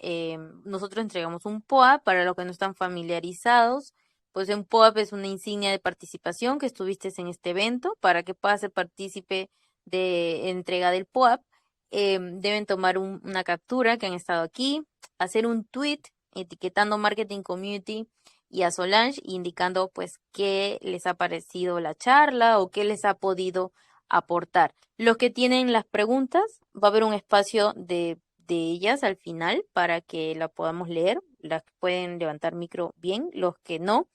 nosotros entregamos un POAP para los que no están familiarizados. Pues un POAP es una insignia de participación que estuviste en este evento. Para que puedas ser partícipe de entrega del POAP, deben tomar una captura que han estado aquí, hacer un tweet etiquetando Marketing Community y a Solange, indicando pues qué les ha parecido la charla o qué les ha podido aportar. Los que tienen las preguntas, va a haber un espacio de ellas al final para que la podamos leer. Las que pueden levantar micro bien, los que no,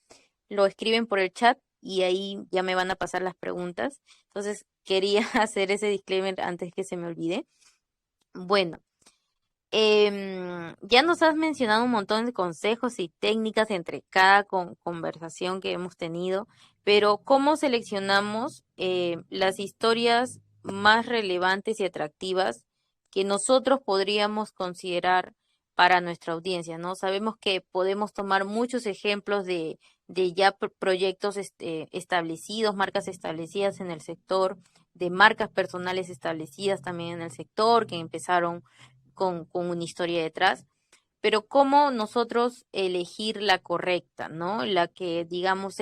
lo escriben por el chat y ahí ya me van a pasar las preguntas. Entonces, quería hacer ese disclaimer antes que se me olvide. Bueno, ya nos has mencionado un montón de consejos y técnicas entre cada conversación que hemos tenido, pero ¿cómo seleccionamos las historias más relevantes y atractivas que nosotros podríamos considerar para nuestra audiencia, ¿no? Sabemos que podemos tomar muchos ejemplos de ya proyectos establecidos, marcas establecidas en el sector, de marcas personales establecidas también en el sector, que empezaron con una historia detrás, pero cómo nosotros elegir la correcta, ¿no? La que digamos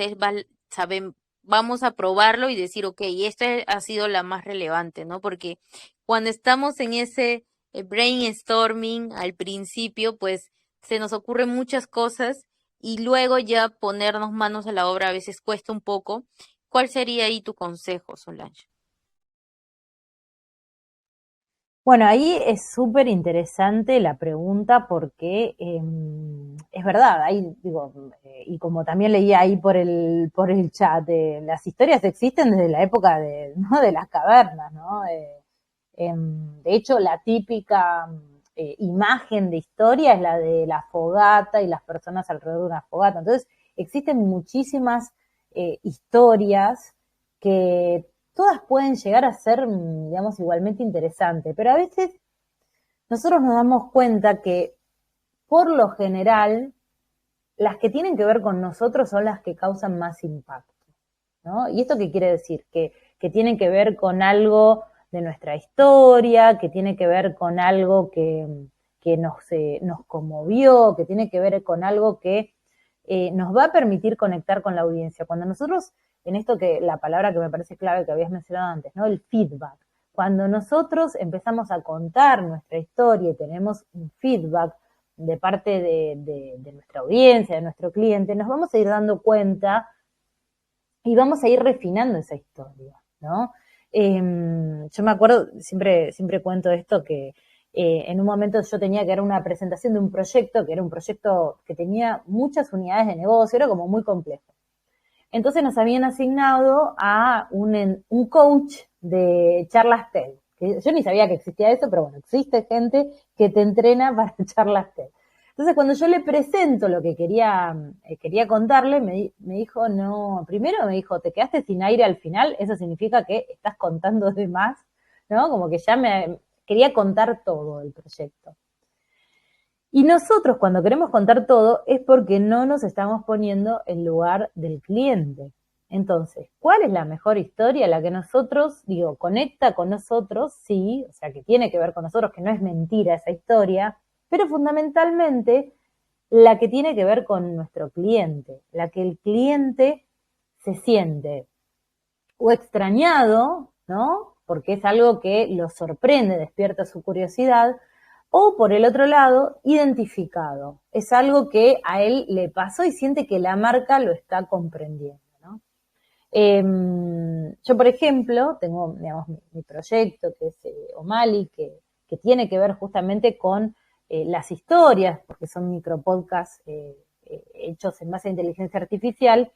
vamos a probarlo y decir, ok, esta ha sido la más relevante, ¿no? Porque cuando estamos en ese brainstorming al principio, pues se nos ocurren muchas cosas y luego ya ponernos manos a la obra a veces cuesta un poco. ¿Cuál sería ahí tu consejo, Solange? Bueno, ahí es súper interesante la pregunta porque es verdad, ahí digo, y como también leía ahí por el chat, las historias existen desde la época de, ¿no? de las cavernas, ¿no? De hecho, la típica imagen de historia es la de la fogata y las personas alrededor de una fogata. Entonces, existen muchísimas historias que todas pueden llegar a ser, digamos, igualmente interesantes, pero a veces nosotros nos damos cuenta que, por lo general, las que tienen que ver con nosotros son las que causan más impacto, ¿no? ¿Y esto qué quiere decir? Que tienen que ver con algo de nuestra historia, que tiene que ver con algo que nos conmovió, que tiene que ver con algo que nos va a permitir conectar con la audiencia. Cuando nosotros, en esto que la palabra que me parece clave que habías mencionado antes, ¿no? El feedback. Cuando nosotros empezamos a contar nuestra historia y tenemos un feedback de parte de nuestra audiencia, de nuestro cliente, nos vamos a ir dando cuenta y vamos a ir refinando esa historia, ¿no? Yo me acuerdo, siempre cuento esto, que en un momento yo tenía que dar una presentación de un proyecto, que era un proyecto que tenía muchas unidades de negocio, era como muy complejo. Entonces nos habían asignado a un coach de charlas TED. Que yo ni sabía que existía eso, pero bueno, existe gente que te entrena para charlas TED. Entonces, cuando yo le presento lo que quería contarle, me dijo, no, primero me dijo, te quedaste sin aire al final, eso significa que estás contando de más, ¿no? Como que ya me quería contar todo el proyecto. Y nosotros cuando queremos contar todo es porque no nos estamos poniendo en lugar del cliente. Entonces, ¿cuál es la mejor historia? La que nosotros, digo, conecta con nosotros, sí, o sea, que tiene que ver con nosotros, que no es mentira esa historia, pero fundamentalmente la que tiene que ver con nuestro cliente, la que el cliente se siente o extrañado, ¿no? Porque es algo que lo sorprende, despierta su curiosidad, o por el otro lado, identificado. Es algo que a él le pasó y siente que la marca lo está comprendiendo, ¿no? Yo, por ejemplo, tengo, digamos, mi proyecto, que es O'Malley, que tiene que ver justamente con las historias, porque son micropodcasts hechos en base a inteligencia artificial.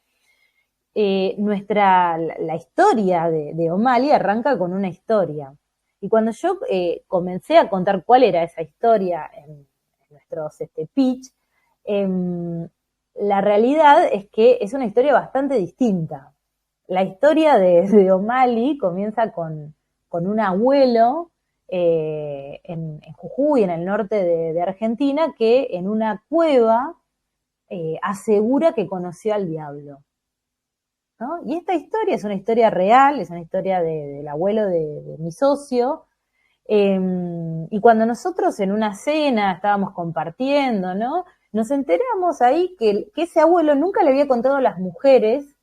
La historia de O'Malley arranca con una historia. Y cuando yo comencé a contar cuál era esa historia en nuestros pitch, la realidad es que es una historia bastante distinta. La historia de O'Malley comienza con un abuelo en Jujuy, en el norte de Argentina, que en una cueva asegura que conoció al diablo. ¿No? Y esta historia es una historia real, es una historia del abuelo de mi socio. Y cuando nosotros en una cena estábamos compartiendo, ¿no? Nos enteramos ahí que ese abuelo nunca le había contado a las mujeres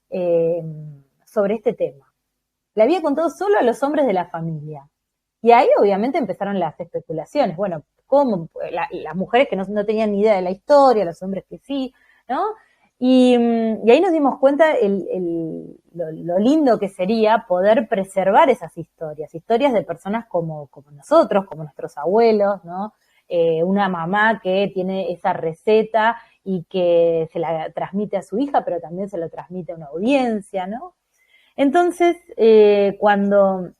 eh, sobre este tema. Le había contado solo a los hombres de la familia. Y ahí obviamente empezaron las especulaciones. Bueno, ¿cómo? Las mujeres que no tenían ni idea de la historia, los hombres que sí, ¿no? Y ahí nos dimos cuenta lo lindo que sería poder preservar esas historias de personas como nosotros, como nuestros abuelos, ¿no? Una mamá que tiene esa receta y que se la transmite a su hija, pero también se lo transmite a una audiencia, ¿no? Entonces, cuando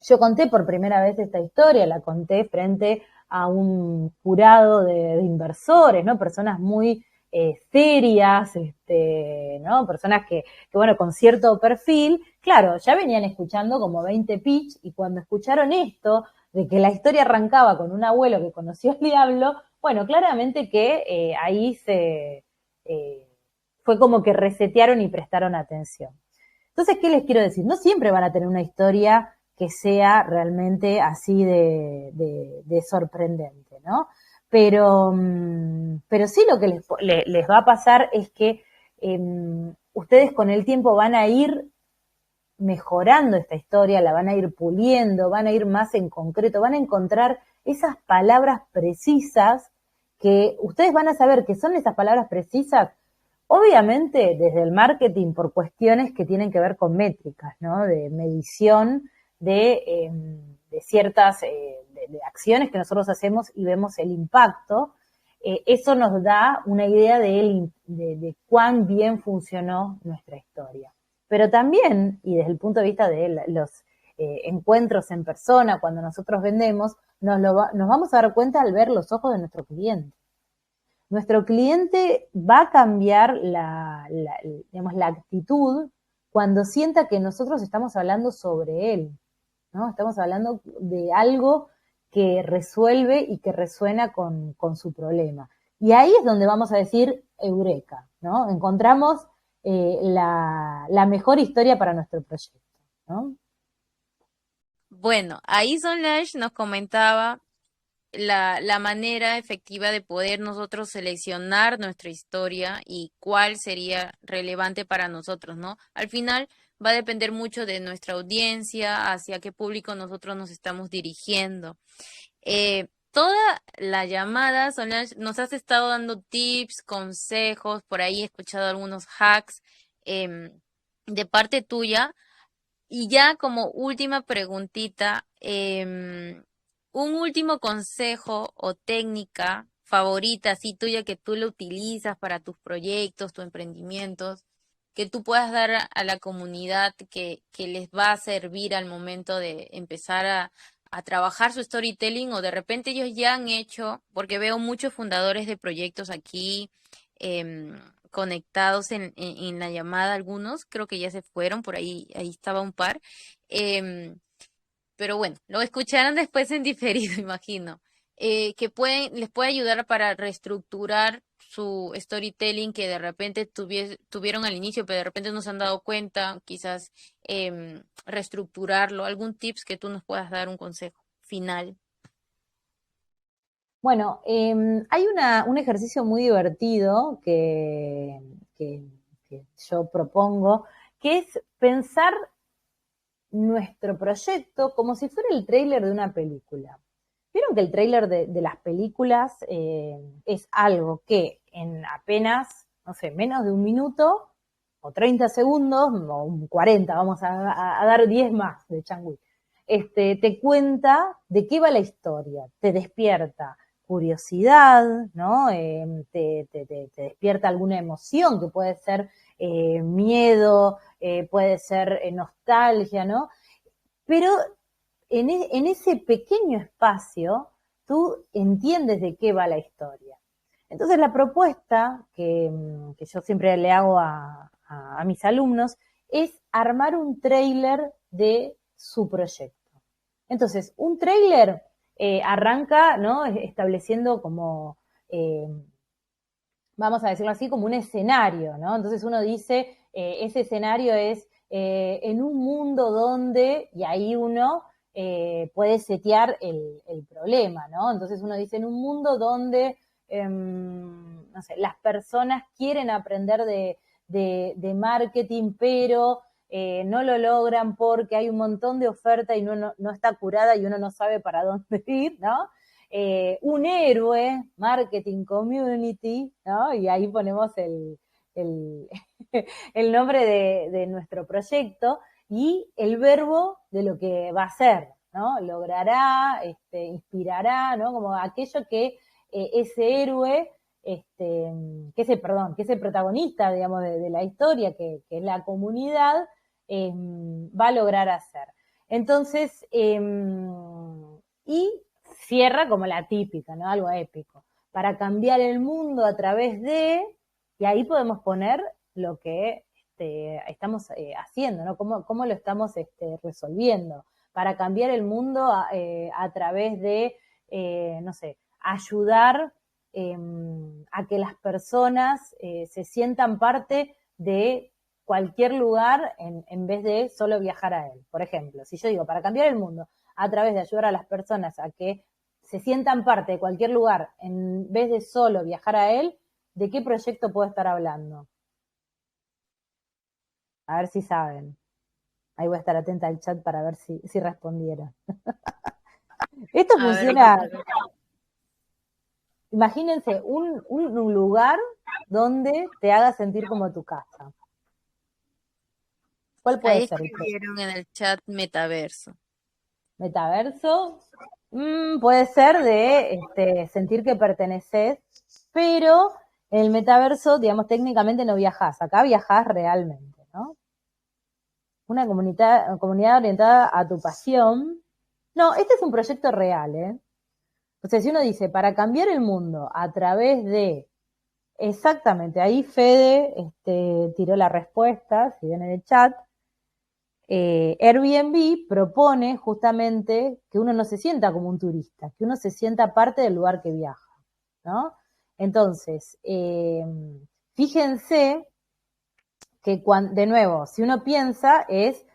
yo conté por primera vez esta historia, la conté frente a un jurado de inversores, ¿no? Personas muy serias, ¿no? Personas bueno, con cierto perfil. Claro, ya venían escuchando como 20 pitch y cuando escucharon esto, de que la historia arrancaba con un abuelo que conoció al diablo, bueno, claramente que ahí fue como que resetearon y prestaron atención. Entonces, ¿qué les quiero decir? No siempre van a tener una historia que sea realmente así de sorprendente, ¿no? Pero sí lo que les va a pasar es que ustedes con el tiempo van a ir mejorando esta historia, la van a ir puliendo, van a ir más en concreto, van a encontrar esas palabras precisas que ustedes van a saber que son esas palabras precisas, obviamente desde el marketing por cuestiones que tienen que ver con métricas, ¿no? De medición de ciertas de acciones que nosotros hacemos y vemos el impacto. Eso nos da una idea de cuán bien funcionó nuestra historia. Pero también, y desde el punto de vista de los encuentros en persona, cuando nosotros vendemos, nos vamos a dar cuenta al ver los ojos de nuestro cliente. Nuestro cliente va a cambiar digamos, la actitud cuando sienta que nosotros estamos hablando sobre él, ¿no? Estamos hablando de algo que resuelve y que resuena con su problema. Y ahí es donde vamos a decir eureka, ¿no? Encontramos la mejor historia para nuestro proyecto, ¿no? Bueno, ahí Solange nos comentaba la manera efectiva de poder nosotros seleccionar nuestra historia y cuál sería relevante para nosotros, ¿no? Al final va a depender mucho de nuestra audiencia, hacia qué público nosotros nos estamos dirigiendo. Toda la llamada, Solange, nos has estado dando tips, consejos, por ahí he escuchado algunos hacks de parte tuya. Y ya como última preguntita, un último consejo o técnica favorita, así tuya, que tú lo utilizas para tus proyectos, tus emprendimientos, que tú puedas dar a la comunidad que les va a servir al momento de empezar a trabajar su storytelling, o de repente ellos ya han hecho, porque veo muchos fundadores de proyectos aquí conectados en la llamada, algunos creo que ya se fueron, por ahí estaba un par. em, pero bueno, lo escucharán después en diferido, imagino. Que les puede ayudar para reestructurar su storytelling que de repente tuvieron al inicio, pero de repente no se han dado cuenta, quizás reestructurarlo. ¿Algún tips que tú nos puedas dar, un consejo final? Bueno, hay un ejercicio muy divertido que, que yo propongo, que es pensar nuestro proyecto como si fuera el tráiler de una película. Vieron que el tráiler de las películas es algo que en apenas, no sé, menos de un minuto o 30 segundos o 40, vamos a dar 10 más de Changui, te cuenta de qué va la historia, te despierta curiosidad, ¿no? Te despierta alguna emoción que puede ser miedo, puede ser nostalgia, ¿no? Pero en ese pequeño espacio tú entiendes de qué va la historia. Entonces la propuesta que yo siempre le hago a mis alumnos es armar un tráiler de su proyecto. Entonces, un tráiler arranca, ¿no? Estableciendo como, eh, vamos a decirlo así, como un escenario, ¿no? Entonces uno dice, ese escenario es en un mundo donde, y ahí uno puede setear el problema, ¿no? Entonces uno dice, en un mundo donde, no sé, las personas quieren aprender de marketing, pero no lo logran porque hay un montón de oferta y no está curada y uno no sabe para dónde ir, ¿no? Un héroe, marketing community, ¿no? Y ahí ponemos el, el nombre de nuestro proyecto y el verbo de lo que va a ser, ¿no? Logrará, inspirará, ¿no? Como aquello que ese héroe, que ese protagonista, digamos, de la historia, que es la comunidad, va a lograr hacer. Entonces, y cierra como la típica, ¿no? Algo épico. Para cambiar el mundo a través de, y ahí podemos poner lo que estamos haciendo, ¿no? Cómo lo estamos resolviendo. Para cambiar el mundo a través de, no sé, ayudar a que las personas se sientan parte de cualquier lugar en vez de solo viajar a él. Por ejemplo, si yo digo, para cambiar el mundo, a través de ayudar a las personas a que se sientan parte de cualquier lugar en vez de solo viajar a él, ¿de qué proyecto puedo estar hablando? A ver si saben. Ahí voy a estar atenta al chat para ver si respondieron. Esto A ver, funciona, imagínense un lugar donde te haga sentir como tu casa. ¿Cuál puede ahí ser el escribieron en el chat metaverso. metaverso? Puede ser de sentir que perteneces, pero en el metaverso, digamos, técnicamente no viajás, acá viajás realmente, ¿no? Una comunidad orientada a tu pasión. No, este es un proyecto real, ¿eh? O sea, si uno dice, para cambiar el mundo a través de, exactamente, ahí Fede tiró la respuesta, si ven en el chat, Airbnb propone justamente que uno no se sienta como un turista, que uno se sienta parte del lugar que viaja, ¿no? Entonces, fíjense que de nuevo, si uno piensa es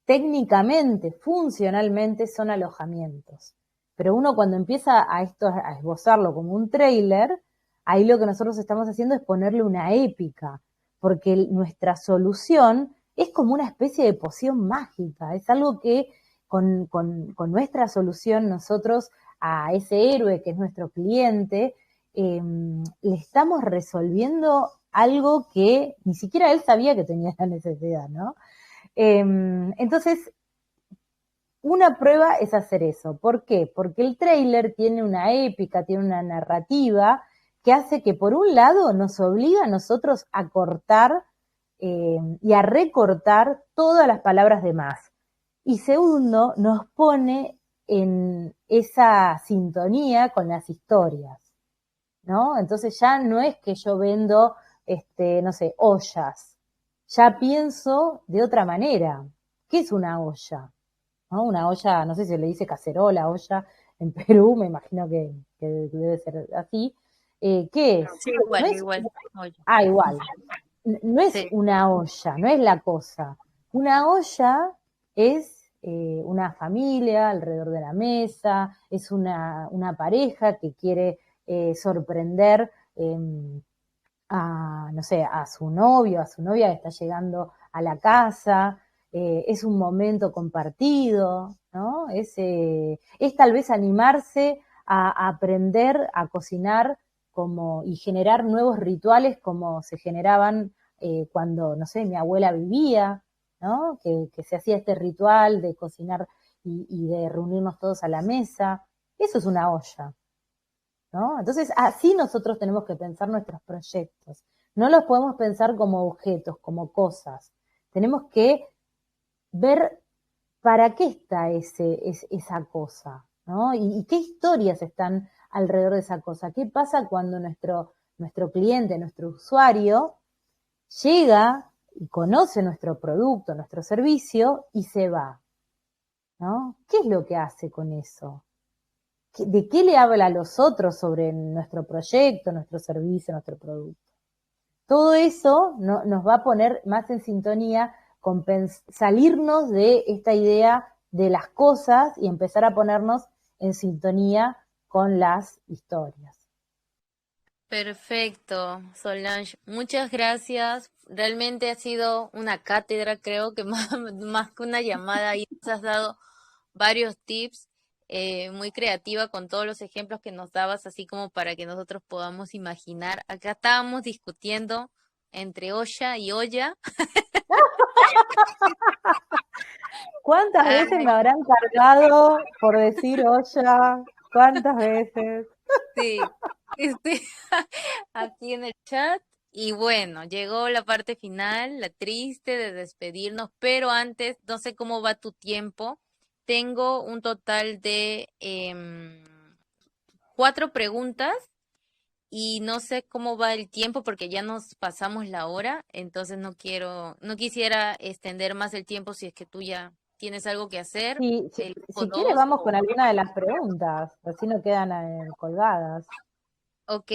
técnicamente, funcionalmente son alojamientos. Pero uno cuando empieza a esbozarlo como un trailer, ahí lo que nosotros estamos haciendo es ponerle una épica, porque nuestra solución es como una especie de poción mágica, es algo que con nuestra solución nosotros a ese héroe que es nuestro cliente, le estamos resolviendo algo que ni siquiera él sabía que tenía la necesidad, ¿no? Entonces, una prueba es hacer eso. ¿Por qué? Porque el tráiler tiene una épica, tiene una narrativa que hace que, por un lado, nos obliga a nosotros a cortar y a recortar todas las palabras de más. Y segundo, nos pone en esa sintonía con las historias, ¿no? Entonces ya no es que yo vendo, no sé, ollas. Ya pienso de otra manera. ¿Qué es una olla? ¿No? Una olla, no sé si se le dice cacerola, olla, en Perú, me imagino que debe ser así. ¿Qué es? Sí, No igual, es, igual. Oye, igual, no es sí. una olla, no es la cosa. Una olla es una familia alrededor de la mesa, es una pareja que quiere sorprender no sé, a su novio, a su novia que está llegando a la casa, es un momento compartido, ¿no? Es tal vez animarse a aprender a cocinar y generar nuevos rituales como se generaban cuando, no sé, mi abuela vivía, ¿no? Que se hacía este ritual de cocinar y de reunirnos todos a la mesa. Eso es una olla, ¿no? Entonces, así nosotros tenemos que pensar nuestros proyectos. No los podemos pensar como objetos, como cosas. Tenemos que ver para qué está esa cosa, ¿no? Y qué historias están alrededor de esa cosa. ¿Qué pasa cuando nuestro cliente, nuestro usuario, llega y conoce nuestro producto, nuestro servicio y se va, ¿no? ¿Qué es lo que hace con eso? ¿De qué le habla a los otros sobre nuestro proyecto, nuestro servicio, nuestro producto? Todo eso nos va a poner más en sintonía con salirnos de esta idea de las cosas y empezar a ponernos en sintonía con las historias. Perfecto, Solange. Muchas gracias. Realmente ha sido una cátedra, creo que más que una llamada. Y nos has dado varios tips, muy creativa con todos los ejemplos que nos dabas, así como para que nosotros podamos imaginar. Acá estábamos discutiendo entre olla y olla. ¿Cuántas veces Ay, me habrán cargado por decir olla? ¿Cuántas veces? sí, este, aquí en el chat. Y bueno, llegó la parte final, la triste de despedirnos, pero antes, no sé cómo va tu tiempo. Tengo un total de 4 preguntas y no sé cómo va el tiempo porque ya nos pasamos la hora, entonces no quisiera extender más el tiempo si es que tú ya tienes algo que hacer, o Si quiere, dos, vamos con alguna de las preguntas, así no quedan colgadas. ok.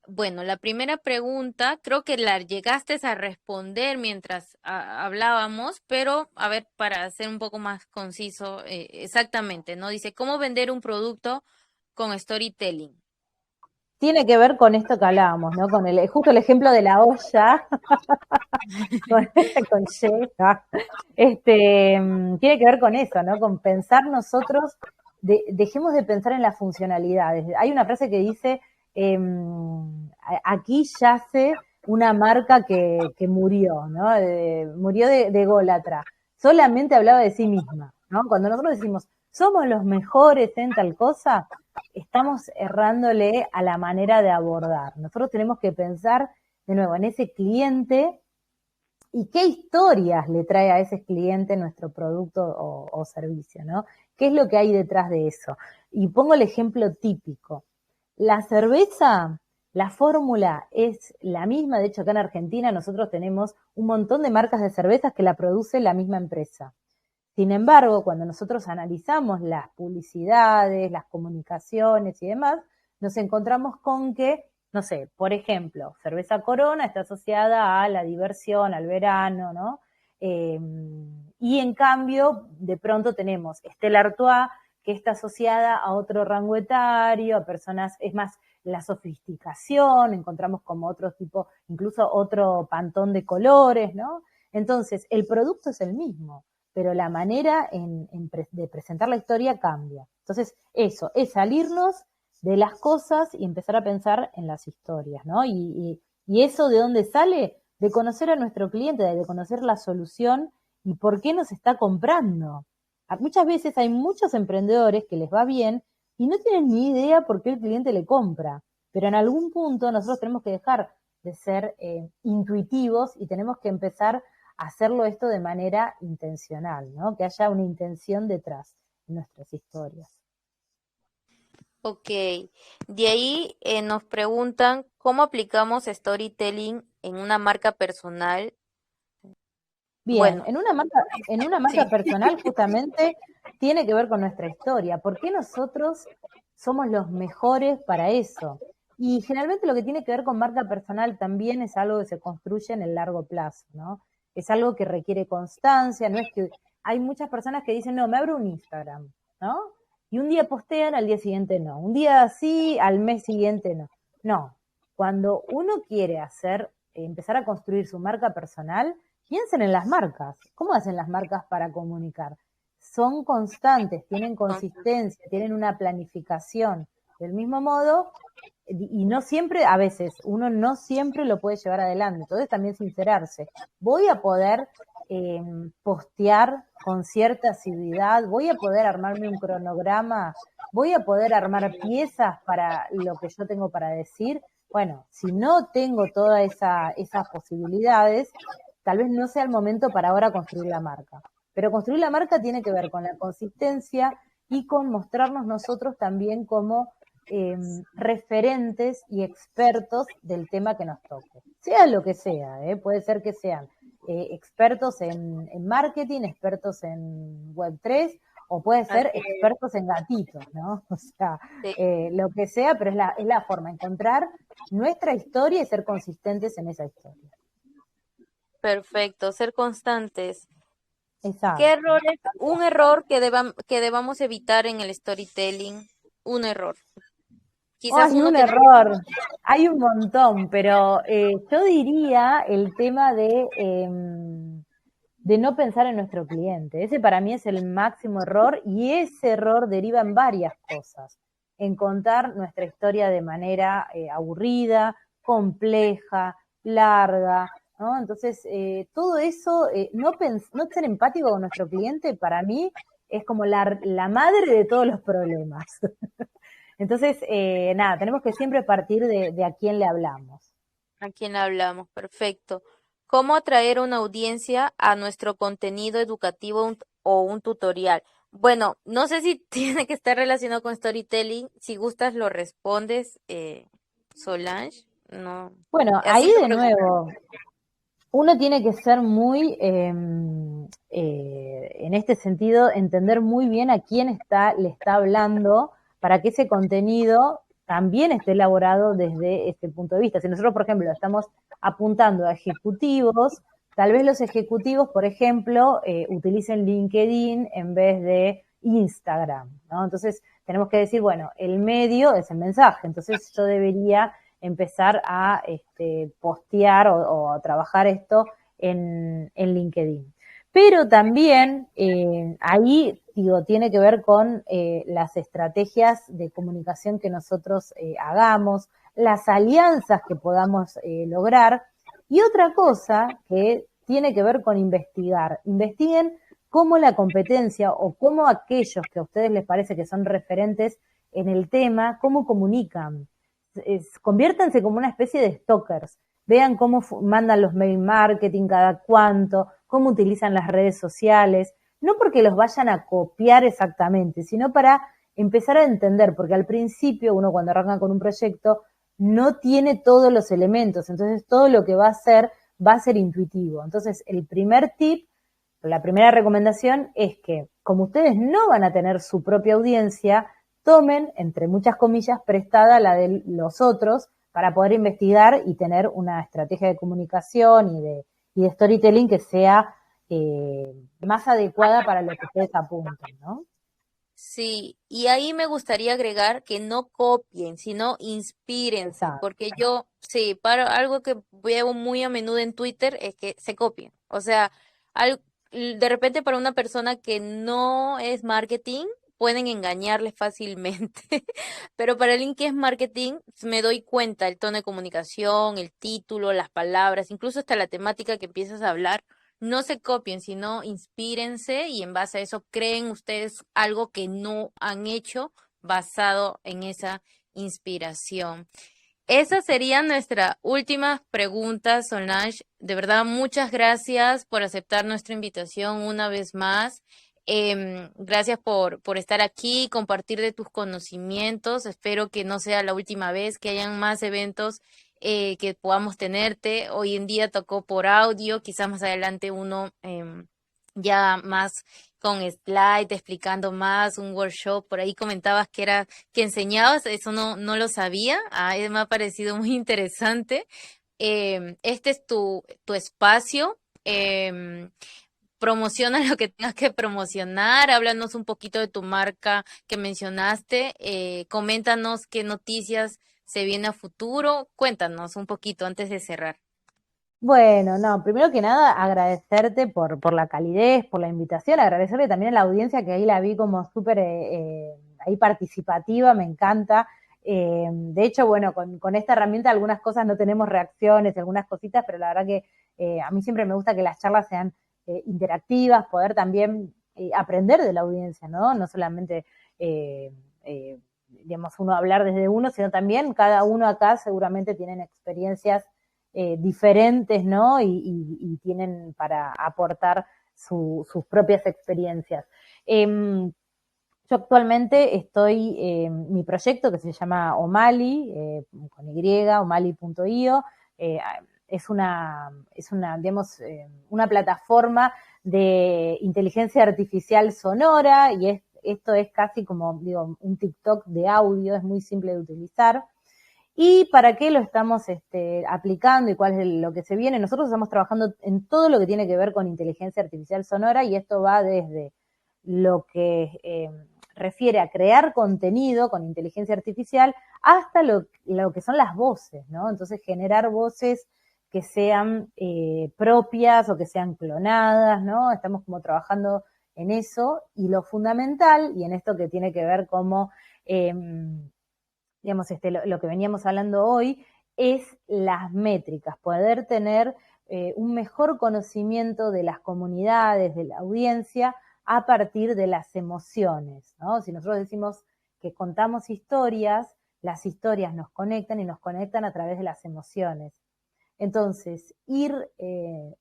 Bueno, la primera pregunta creo que la llegaste a responder mientras hablábamos, pero a ver, para ser un poco más conciso, exactamente, ¿no? Dice, ¿cómo vender un producto con storytelling? Tiene que ver con esto que hablábamos, ¿no? Con justo el ejemplo de la olla, con, con Sheka. Tiene que ver con eso, ¿no? Con pensar nosotros, dejemos de pensar en las funcionalidades. Hay una frase que dice, aquí yace una marca que murió, ¿no? Murió de ególatra. Solamente hablaba de sí misma, ¿no? Cuando nosotros decimos, somos los mejores en tal cosa, estamos errándole a la manera de abordar. Nosotros tenemos que pensar de nuevo en ese cliente y qué historias le trae a ese cliente nuestro producto o servicio, ¿no? ¿Qué es lo que hay detrás de eso? Y pongo el ejemplo típico. La cerveza, la fórmula es la misma, de hecho acá en Argentina nosotros tenemos un montón de marcas de cervezas que la produce la misma empresa. Sin embargo, cuando nosotros analizamos las publicidades, las comunicaciones y demás, nos encontramos con que, no sé, por ejemplo, cerveza Corona está asociada a la diversión, al verano, ¿no? Y en cambio, de pronto tenemos Stella Artois, que está asociada a otro rango etario, a personas, es más, la sofisticación, encontramos como otro tipo, incluso otro pantón de colores, ¿no? Entonces, el producto es el mismo, pero la manera de presentar la historia cambia. Entonces, eso, es salirnos de las cosas y empezar a pensar en las historias, ¿no? Y eso de dónde sale, de conocer a nuestro cliente, de conocer la solución y por qué nos está comprando. Muchas veces hay muchos emprendedores que les va bien y no tienen ni idea por qué el cliente le compra, pero en algún punto nosotros tenemos que dejar de ser intuitivos y tenemos que empezar hacerlo esto de manera intencional, ¿no? Que haya una intención detrás de nuestras historias. Ok, de ahí nos preguntan cómo aplicamos storytelling en una marca personal. Bien, Bueno, en una marca sí. personal justamente tiene que ver con nuestra historia. ¿Por qué nosotros somos los mejores para eso? Y generalmente lo que tiene que ver con marca personal también es algo que se construye en el largo plazo, ¿no? Es algo que requiere constancia, no es que hay muchas personas que dicen, no, me abro un Instagram, ¿no? Y un día postean, al día siguiente no. Un día sí, al mes siguiente no. No, cuando uno quiere empezar a construir su marca personal, piensen en las marcas. ¿Cómo hacen las marcas para comunicar? Son constantes, tienen consistencia, tienen una planificación. Del mismo modo, y no siempre, a veces, uno no siempre lo puede llevar adelante. Entonces también sincerarse. Voy a poder postear con cierta asiduidad, voy a poder armarme un cronograma, voy a poder armar piezas para lo que yo tengo para decir. Bueno, si no tengo todas esas posibilidades, tal vez no sea el momento para ahora construir la marca. Pero construir la marca tiene que ver con la consistencia y con mostrarnos nosotros también como referentes y expertos del tema que nos toque, sea lo que sea, puede ser que sean expertos en marketing, expertos en Web3, o puede ser Así expertos en gatitos, ¿no? O sea, es. lo que sea, pero es la forma, encontrar nuestra historia y ser consistentes en esa historia. Perfecto, ser constantes. ¿Qué Exacto. errores? Un error que debamos evitar en el storytelling. Un error. Quizás Hay uno un que no. error, hay un montón, pero yo diría el tema de no pensar en nuestro cliente. Ese para mí es el máximo error y ese error deriva en varias cosas. En contar nuestra historia de manera aburrida, compleja, larga, ¿no? Entonces, todo eso, no ser empático con nuestro cliente, para mí es como la madre de todos los problemas. Entonces, nada, tenemos que siempre partir de a quién le hablamos. ¿A quién hablamos? Perfecto. ¿Cómo atraer una audiencia a nuestro contenido educativo o un tutorial? Bueno, no sé si tiene que estar relacionado con storytelling. Si gustas, lo respondes, Solange. No, Bueno, así ahí lo de pregunto. nuevo, uno tiene que ser muy, en este sentido, entender muy bien a quién le está hablando para que ese contenido también esté elaborado desde este punto de vista. Si nosotros, por ejemplo, estamos apuntando a ejecutivos, tal vez los ejecutivos, por ejemplo, utilicen LinkedIn en vez de Instagram, ¿no? Entonces, tenemos que decir, bueno, el medio es el mensaje, entonces yo debería empezar a postear o a trabajar esto en LinkedIn. Pero también ahí, digo, tiene que ver con las estrategias de comunicación que nosotros hagamos, las alianzas que podamos lograr. Y otra cosa que tiene que ver con investigar. Investiguen cómo la competencia o cómo aquellos que a ustedes les parece que son referentes en el tema, cómo comunican. Conviértanse como una especie de stalkers. Vean cómo mandan los mail marketing cada cuánto, cómo utilizan las redes sociales, no porque los vayan a copiar exactamente, sino para empezar a entender, porque al principio uno cuando arranca con un proyecto no tiene todos los elementos, entonces todo lo que va a ser intuitivo. Entonces el primer tip, la primera recomendación es que como ustedes no van a tener su propia audiencia, tomen, entre muchas comillas, prestada la de los otros para poder investigar y tener una estrategia de comunicación y de storytelling que sea más adecuada para lo que ustedes apuntan, ¿no? Sí, y ahí me gustaría agregar que no copien, sino inspírense, Exacto. porque yo, sí, para algo que veo muy a menudo en Twitter es que se copien. O sea, de repente para una persona que no es marketing, pueden engañarle fácilmente, pero para alguien que es marketing, me doy cuenta el tono de comunicación, el título, las palabras, incluso hasta la temática que empiezas a hablar. No se copien, sino inspírense y en base a eso creen ustedes algo que no han hecho basado en esa inspiración. Esa sería nuestra última pregunta, Solange. De verdad, muchas gracias por aceptar nuestra invitación una vez más. Gracias por estar aquí, compartir de tus conocimientos. Espero que no sea la última vez, que hayan más eventos que podamos tenerte. Hoy en día tocó por audio, quizás más adelante uno ya más con slide, explicando más, un workshop. Por ahí comentabas que enseñabas, eso no lo sabía. Me ha parecido muy interesante. Este es tu espacio. Promociona lo que tengas que promocionar, háblanos un poquito de tu marca que mencionaste, coméntanos qué noticias se viene a futuro, cuéntanos un poquito antes de cerrar. Bueno, no, primero que nada agradecerte por la calidez, por la invitación, agradecerle también a la audiencia que ahí la vi como súper ahí participativa, me encanta. De hecho, bueno, con esta herramienta algunas cosas no tenemos reacciones, algunas cositas, pero la verdad que a mí siempre me gusta que las charlas sean interactivas, poder también aprender de la audiencia, ¿no? No solamente, digamos, uno hablar desde uno, sino también cada uno acá seguramente tienen experiencias diferentes, ¿no? Y tienen para aportar sus propias experiencias. Yo Yo actualmente estoy, mi proyecto que se llama Omali, con Y, omali.io, digamos, una plataforma de inteligencia artificial sonora y esto es casi como, digo, un TikTok de audio, es muy simple de utilizar. ¿Y para qué lo estamos aplicando y cuál es lo que se viene? Nosotros estamos trabajando en todo lo que tiene que ver con inteligencia artificial sonora y esto va desde lo que refiere a crear contenido con inteligencia artificial hasta lo que son las voces, ¿no? Entonces generar voces que sean propias o que sean clonadas, ¿no? Estamos como trabajando en eso y lo fundamental, y en esto que tiene que ver como digamos, lo que veníamos hablando hoy, es las métricas, poder tener un mejor conocimiento de las comunidades, de la audiencia, a partir de las emociones, ¿no? Si nosotros decimos que contamos historias, las historias nos conectan y nos conectan a través de las emociones. Entonces, ir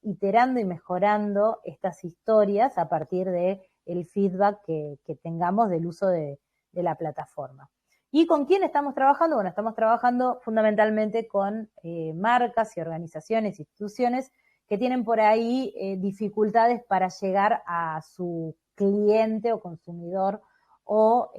iterando y mejorando estas historias a partir de el feedback que tengamos del uso de la plataforma. ¿Y con quién estamos trabajando? Bueno, estamos trabajando fundamentalmente con marcas y organizaciones, instituciones que tienen por ahí dificultades para llegar a su cliente o consumidor o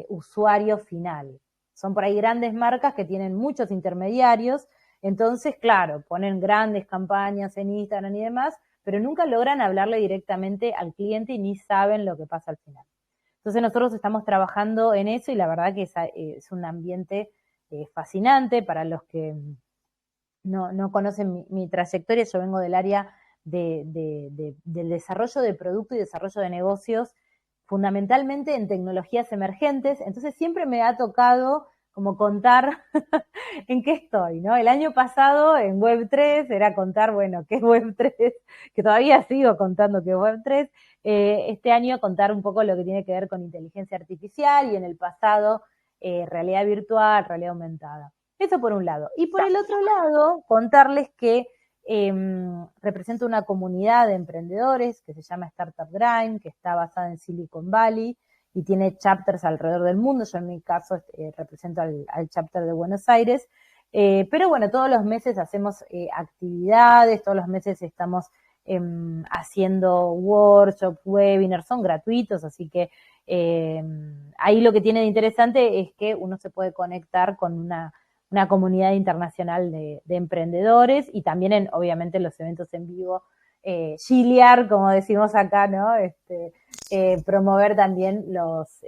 usuario final. Son por ahí grandes marcas que tienen muchos intermediarios, entonces, claro, ponen grandes campañas en Instagram y demás, pero nunca logran hablarle directamente al cliente y ni saben lo que pasa al final. Entonces nosotros estamos trabajando en eso y la verdad que es un ambiente fascinante para los que no conocen mi trayectoria. Yo vengo del área del desarrollo de producto y desarrollo de negocios, fundamentalmente en tecnologías emergentes. Entonces siempre me ha tocado como contar en qué estoy, ¿no? El año pasado en Web3 era contar, bueno, qué es Web3, que todavía sigo contando qué es Web3. Este año contar un poco lo que tiene que ver con inteligencia artificial y en el pasado realidad virtual, realidad aumentada. Eso por un lado. Y por el otro lado, contarles que represento una comunidad de emprendedores que se llama Startup Grind, que está basada en Silicon Valley y tiene chapters alrededor del mundo. Yo en mi caso represento al chapter de Buenos Aires. Pero bueno, todos los meses hacemos actividades, todos los meses estamos haciendo workshops, webinars, son gratuitos, así que ahí lo que tiene de interesante es que uno se puede conectar con una comunidad internacional de emprendedores y también obviamente en los eventos en vivo, chilear, como decimos acá, ¿no? Promover también los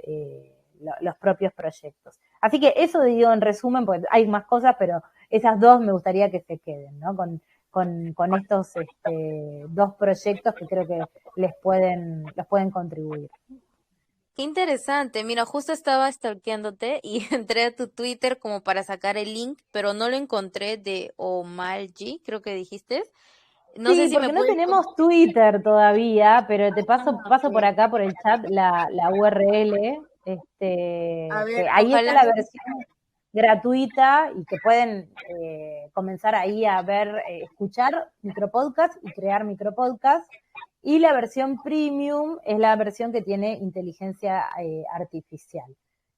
propios proyectos. Así que eso digo en resumen, porque hay más cosas, pero esas dos me gustaría que se queden, ¿no? Con estos dos proyectos que creo que los pueden contribuir. Qué interesante. Mira, justo estaba stalkeándote y entré a tu Twitter como para sacar el link, pero no lo encontré de Omalji, creo que dijiste. No sé Sí, si me porque no puedes... tenemos Twitter todavía, pero te paso por acá, por el chat, la URL, A ver, que ahí está ojalá. la versión gratuita y que pueden comenzar ahí a ver, escuchar micropodcast y crear micropodcast. Y la versión premium es la versión que tiene inteligencia artificial.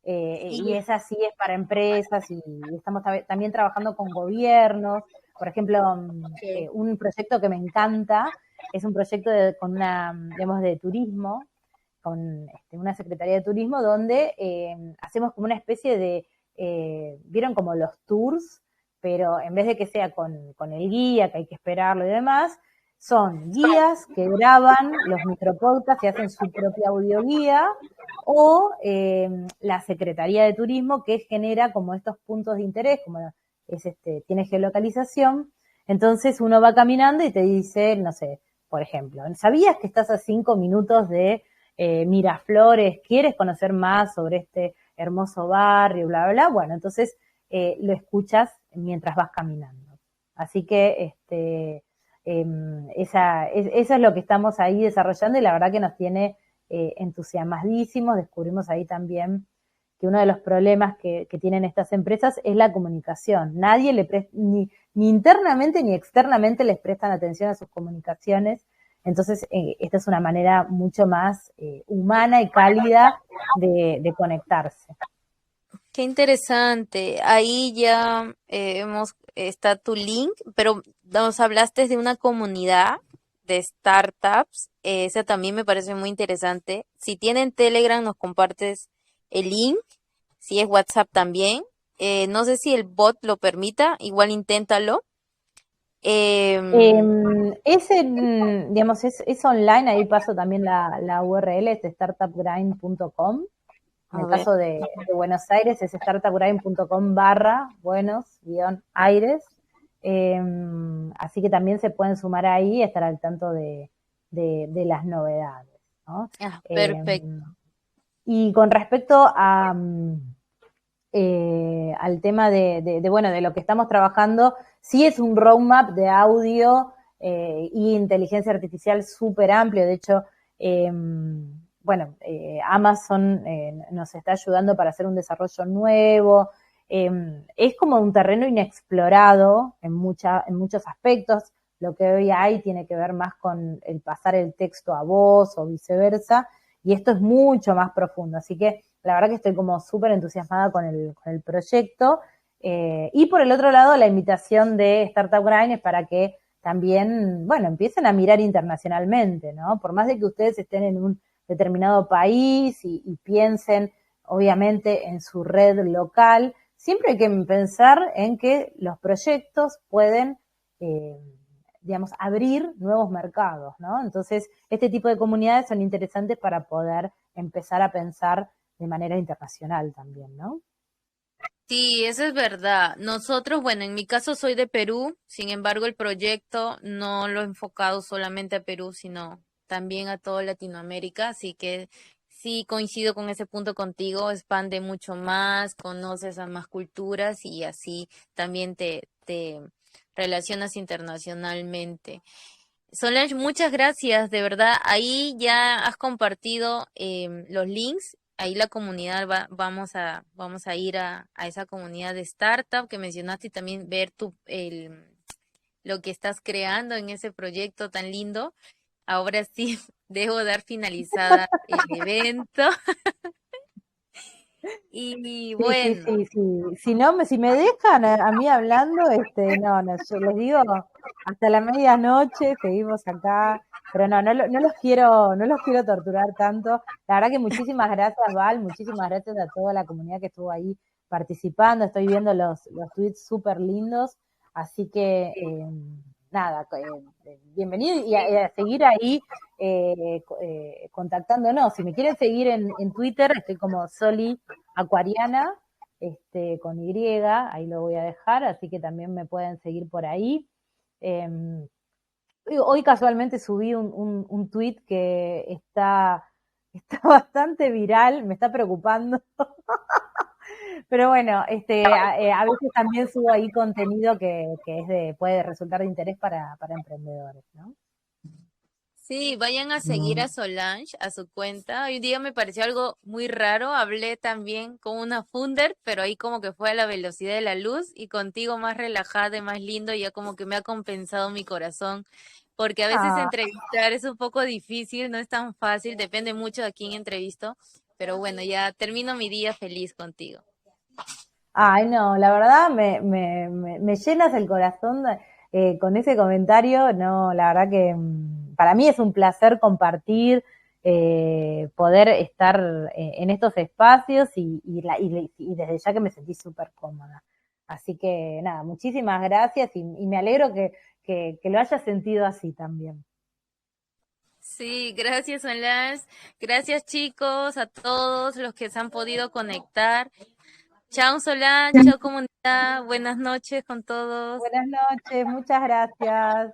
Y Y esa sí es para empresas y estamos también trabajando con gobiernos. Por ejemplo, un proyecto que me encanta es un proyecto con digamos, de turismo, con una secretaría de turismo, donde hacemos como una especie de, vieron como los tours, pero en vez de que sea con el guía, que hay que esperarlo y demás, son guías que graban los micropodcasts y hacen su propia audioguía, o la Secretaría de Turismo que genera como estos puntos de interés, como tiene geolocalización, entonces uno va caminando y te dice, no sé, por ejemplo, ¿sabías que estás a 5 minutos de Miraflores? ¿Quieres conocer más sobre este hermoso barrio? Bla, bla, bla. Bueno, entonces lo escuchas mientras vas caminando. Así que eso es lo que estamos ahí desarrollando y la verdad que nos tiene entusiasmadísimos. Descubrimos ahí también que uno de los problemas que tienen estas empresas es la comunicación. Nadie ni internamente ni externamente les prestan atención a sus comunicaciones Entonces, esta es una manera mucho más humana y cálida de conectarse. Qué interesante. Ahí ya está tu link, pero nos hablaste de una comunidad de startups. Esa también me parece muy interesante. Si tienen Telegram, nos compartes el link. Si es WhatsApp también. No sé si el bot lo permita, igual inténtalo. Em, Digamos, es online, ahí paso también la URL, es startupgrind.com. En a el ver, caso de Buenos Aires es startupgrind.com/buenos-aires. Así que también se pueden sumar ahí y estar al tanto de las novedades, ¿no? perfecto. Y con respecto al tema bueno, de lo que estamos trabajando, sí es un roadmap de audio y inteligencia artificial súper amplio. De hecho, bueno, Amazon nos está ayudando para hacer un desarrollo nuevo. Es como un terreno inexplorado en muchos aspectos. Lo que hoy hay tiene que ver más con el pasar el texto a voz o viceversa, y esto es mucho más profundo. Así que la verdad que estoy como súper entusiasmada con el proyecto. Y por el otro lado, la invitación de Startup Grind es para que también, bueno, empiecen a mirar internacionalmente, ¿no? Por más de que ustedes estén en un determinado país y piensen, obviamente, en su red local, siempre hay que pensar en que los proyectos pueden, eh, digamos, abrir nuevos mercados, ¿no? Entonces, este tipo de comunidades son interesantes para poder empezar a pensar de manera internacional también, ¿no? Sí, eso es verdad. Nosotros, bueno, en mi caso soy de Perú, sin embargo, el proyecto no lo he enfocado solamente a Perú, sino también a toda Latinoamérica, así que sí coincido con ese punto contigo, expande mucho más, conoces a más culturas y así también te relacionas internacionalmente. Solange, muchas gracias, de verdad. Ahí ya has compartido los links. Ahí la comunidad vamos a ir a esa comunidad de startup que mencionaste y también ver lo que estás creando en ese proyecto tan lindo. Ahora sí, debo dar finalizada el evento. Y Sí, sí, bueno. sí, sí. Si no, si me dejan a mí hablando, no, yo les digo, hasta la medianoche seguimos acá, pero no, no los quiero torturar tanto. La verdad que muchísimas gracias, Val, muchísimas gracias a toda la comunidad que estuvo ahí participando. Estoy viendo los tweets súper lindos, así que nada, bienvenido y a seguir ahí contactándonos. Si me quieren seguir en Twitter, estoy como Soli Acuariana, con Y, ahí lo voy a dejar, así que también me pueden seguir por ahí. Eh, Hoy casualmente subí un tweet que está bastante viral, me está preocupando, pero bueno, a veces también subo ahí contenido que puede resultar de interés para emprendedores, ¿no? Sí, vayan a seguir a Solange, a su cuenta. Hoy día me pareció algo muy raro. Hablé también con una funder, pero ahí como que fue a la velocidad de la luz y contigo más relajada y más lindo, ya como que me ha compensado mi corazón. Porque a veces Ah, entrevistar es un poco difícil, no es tan fácil, depende mucho de quién entrevisto. Pero bueno, ya termino mi día feliz contigo. ay, no, la verdad me llenas el corazón con ese comentario. No, la verdad que para mí es un placer compartir, poder estar en estos espacios y desde ya que me sentí súper cómoda. Así que nada, muchísimas gracias y me alegro que lo hayas sentido así también. Sí, gracias Solange. Gracias chicos, a todos los que se han podido conectar. Chao Solange, chao comunidad, buenas noches con todos. Buenas noches, muchas gracias.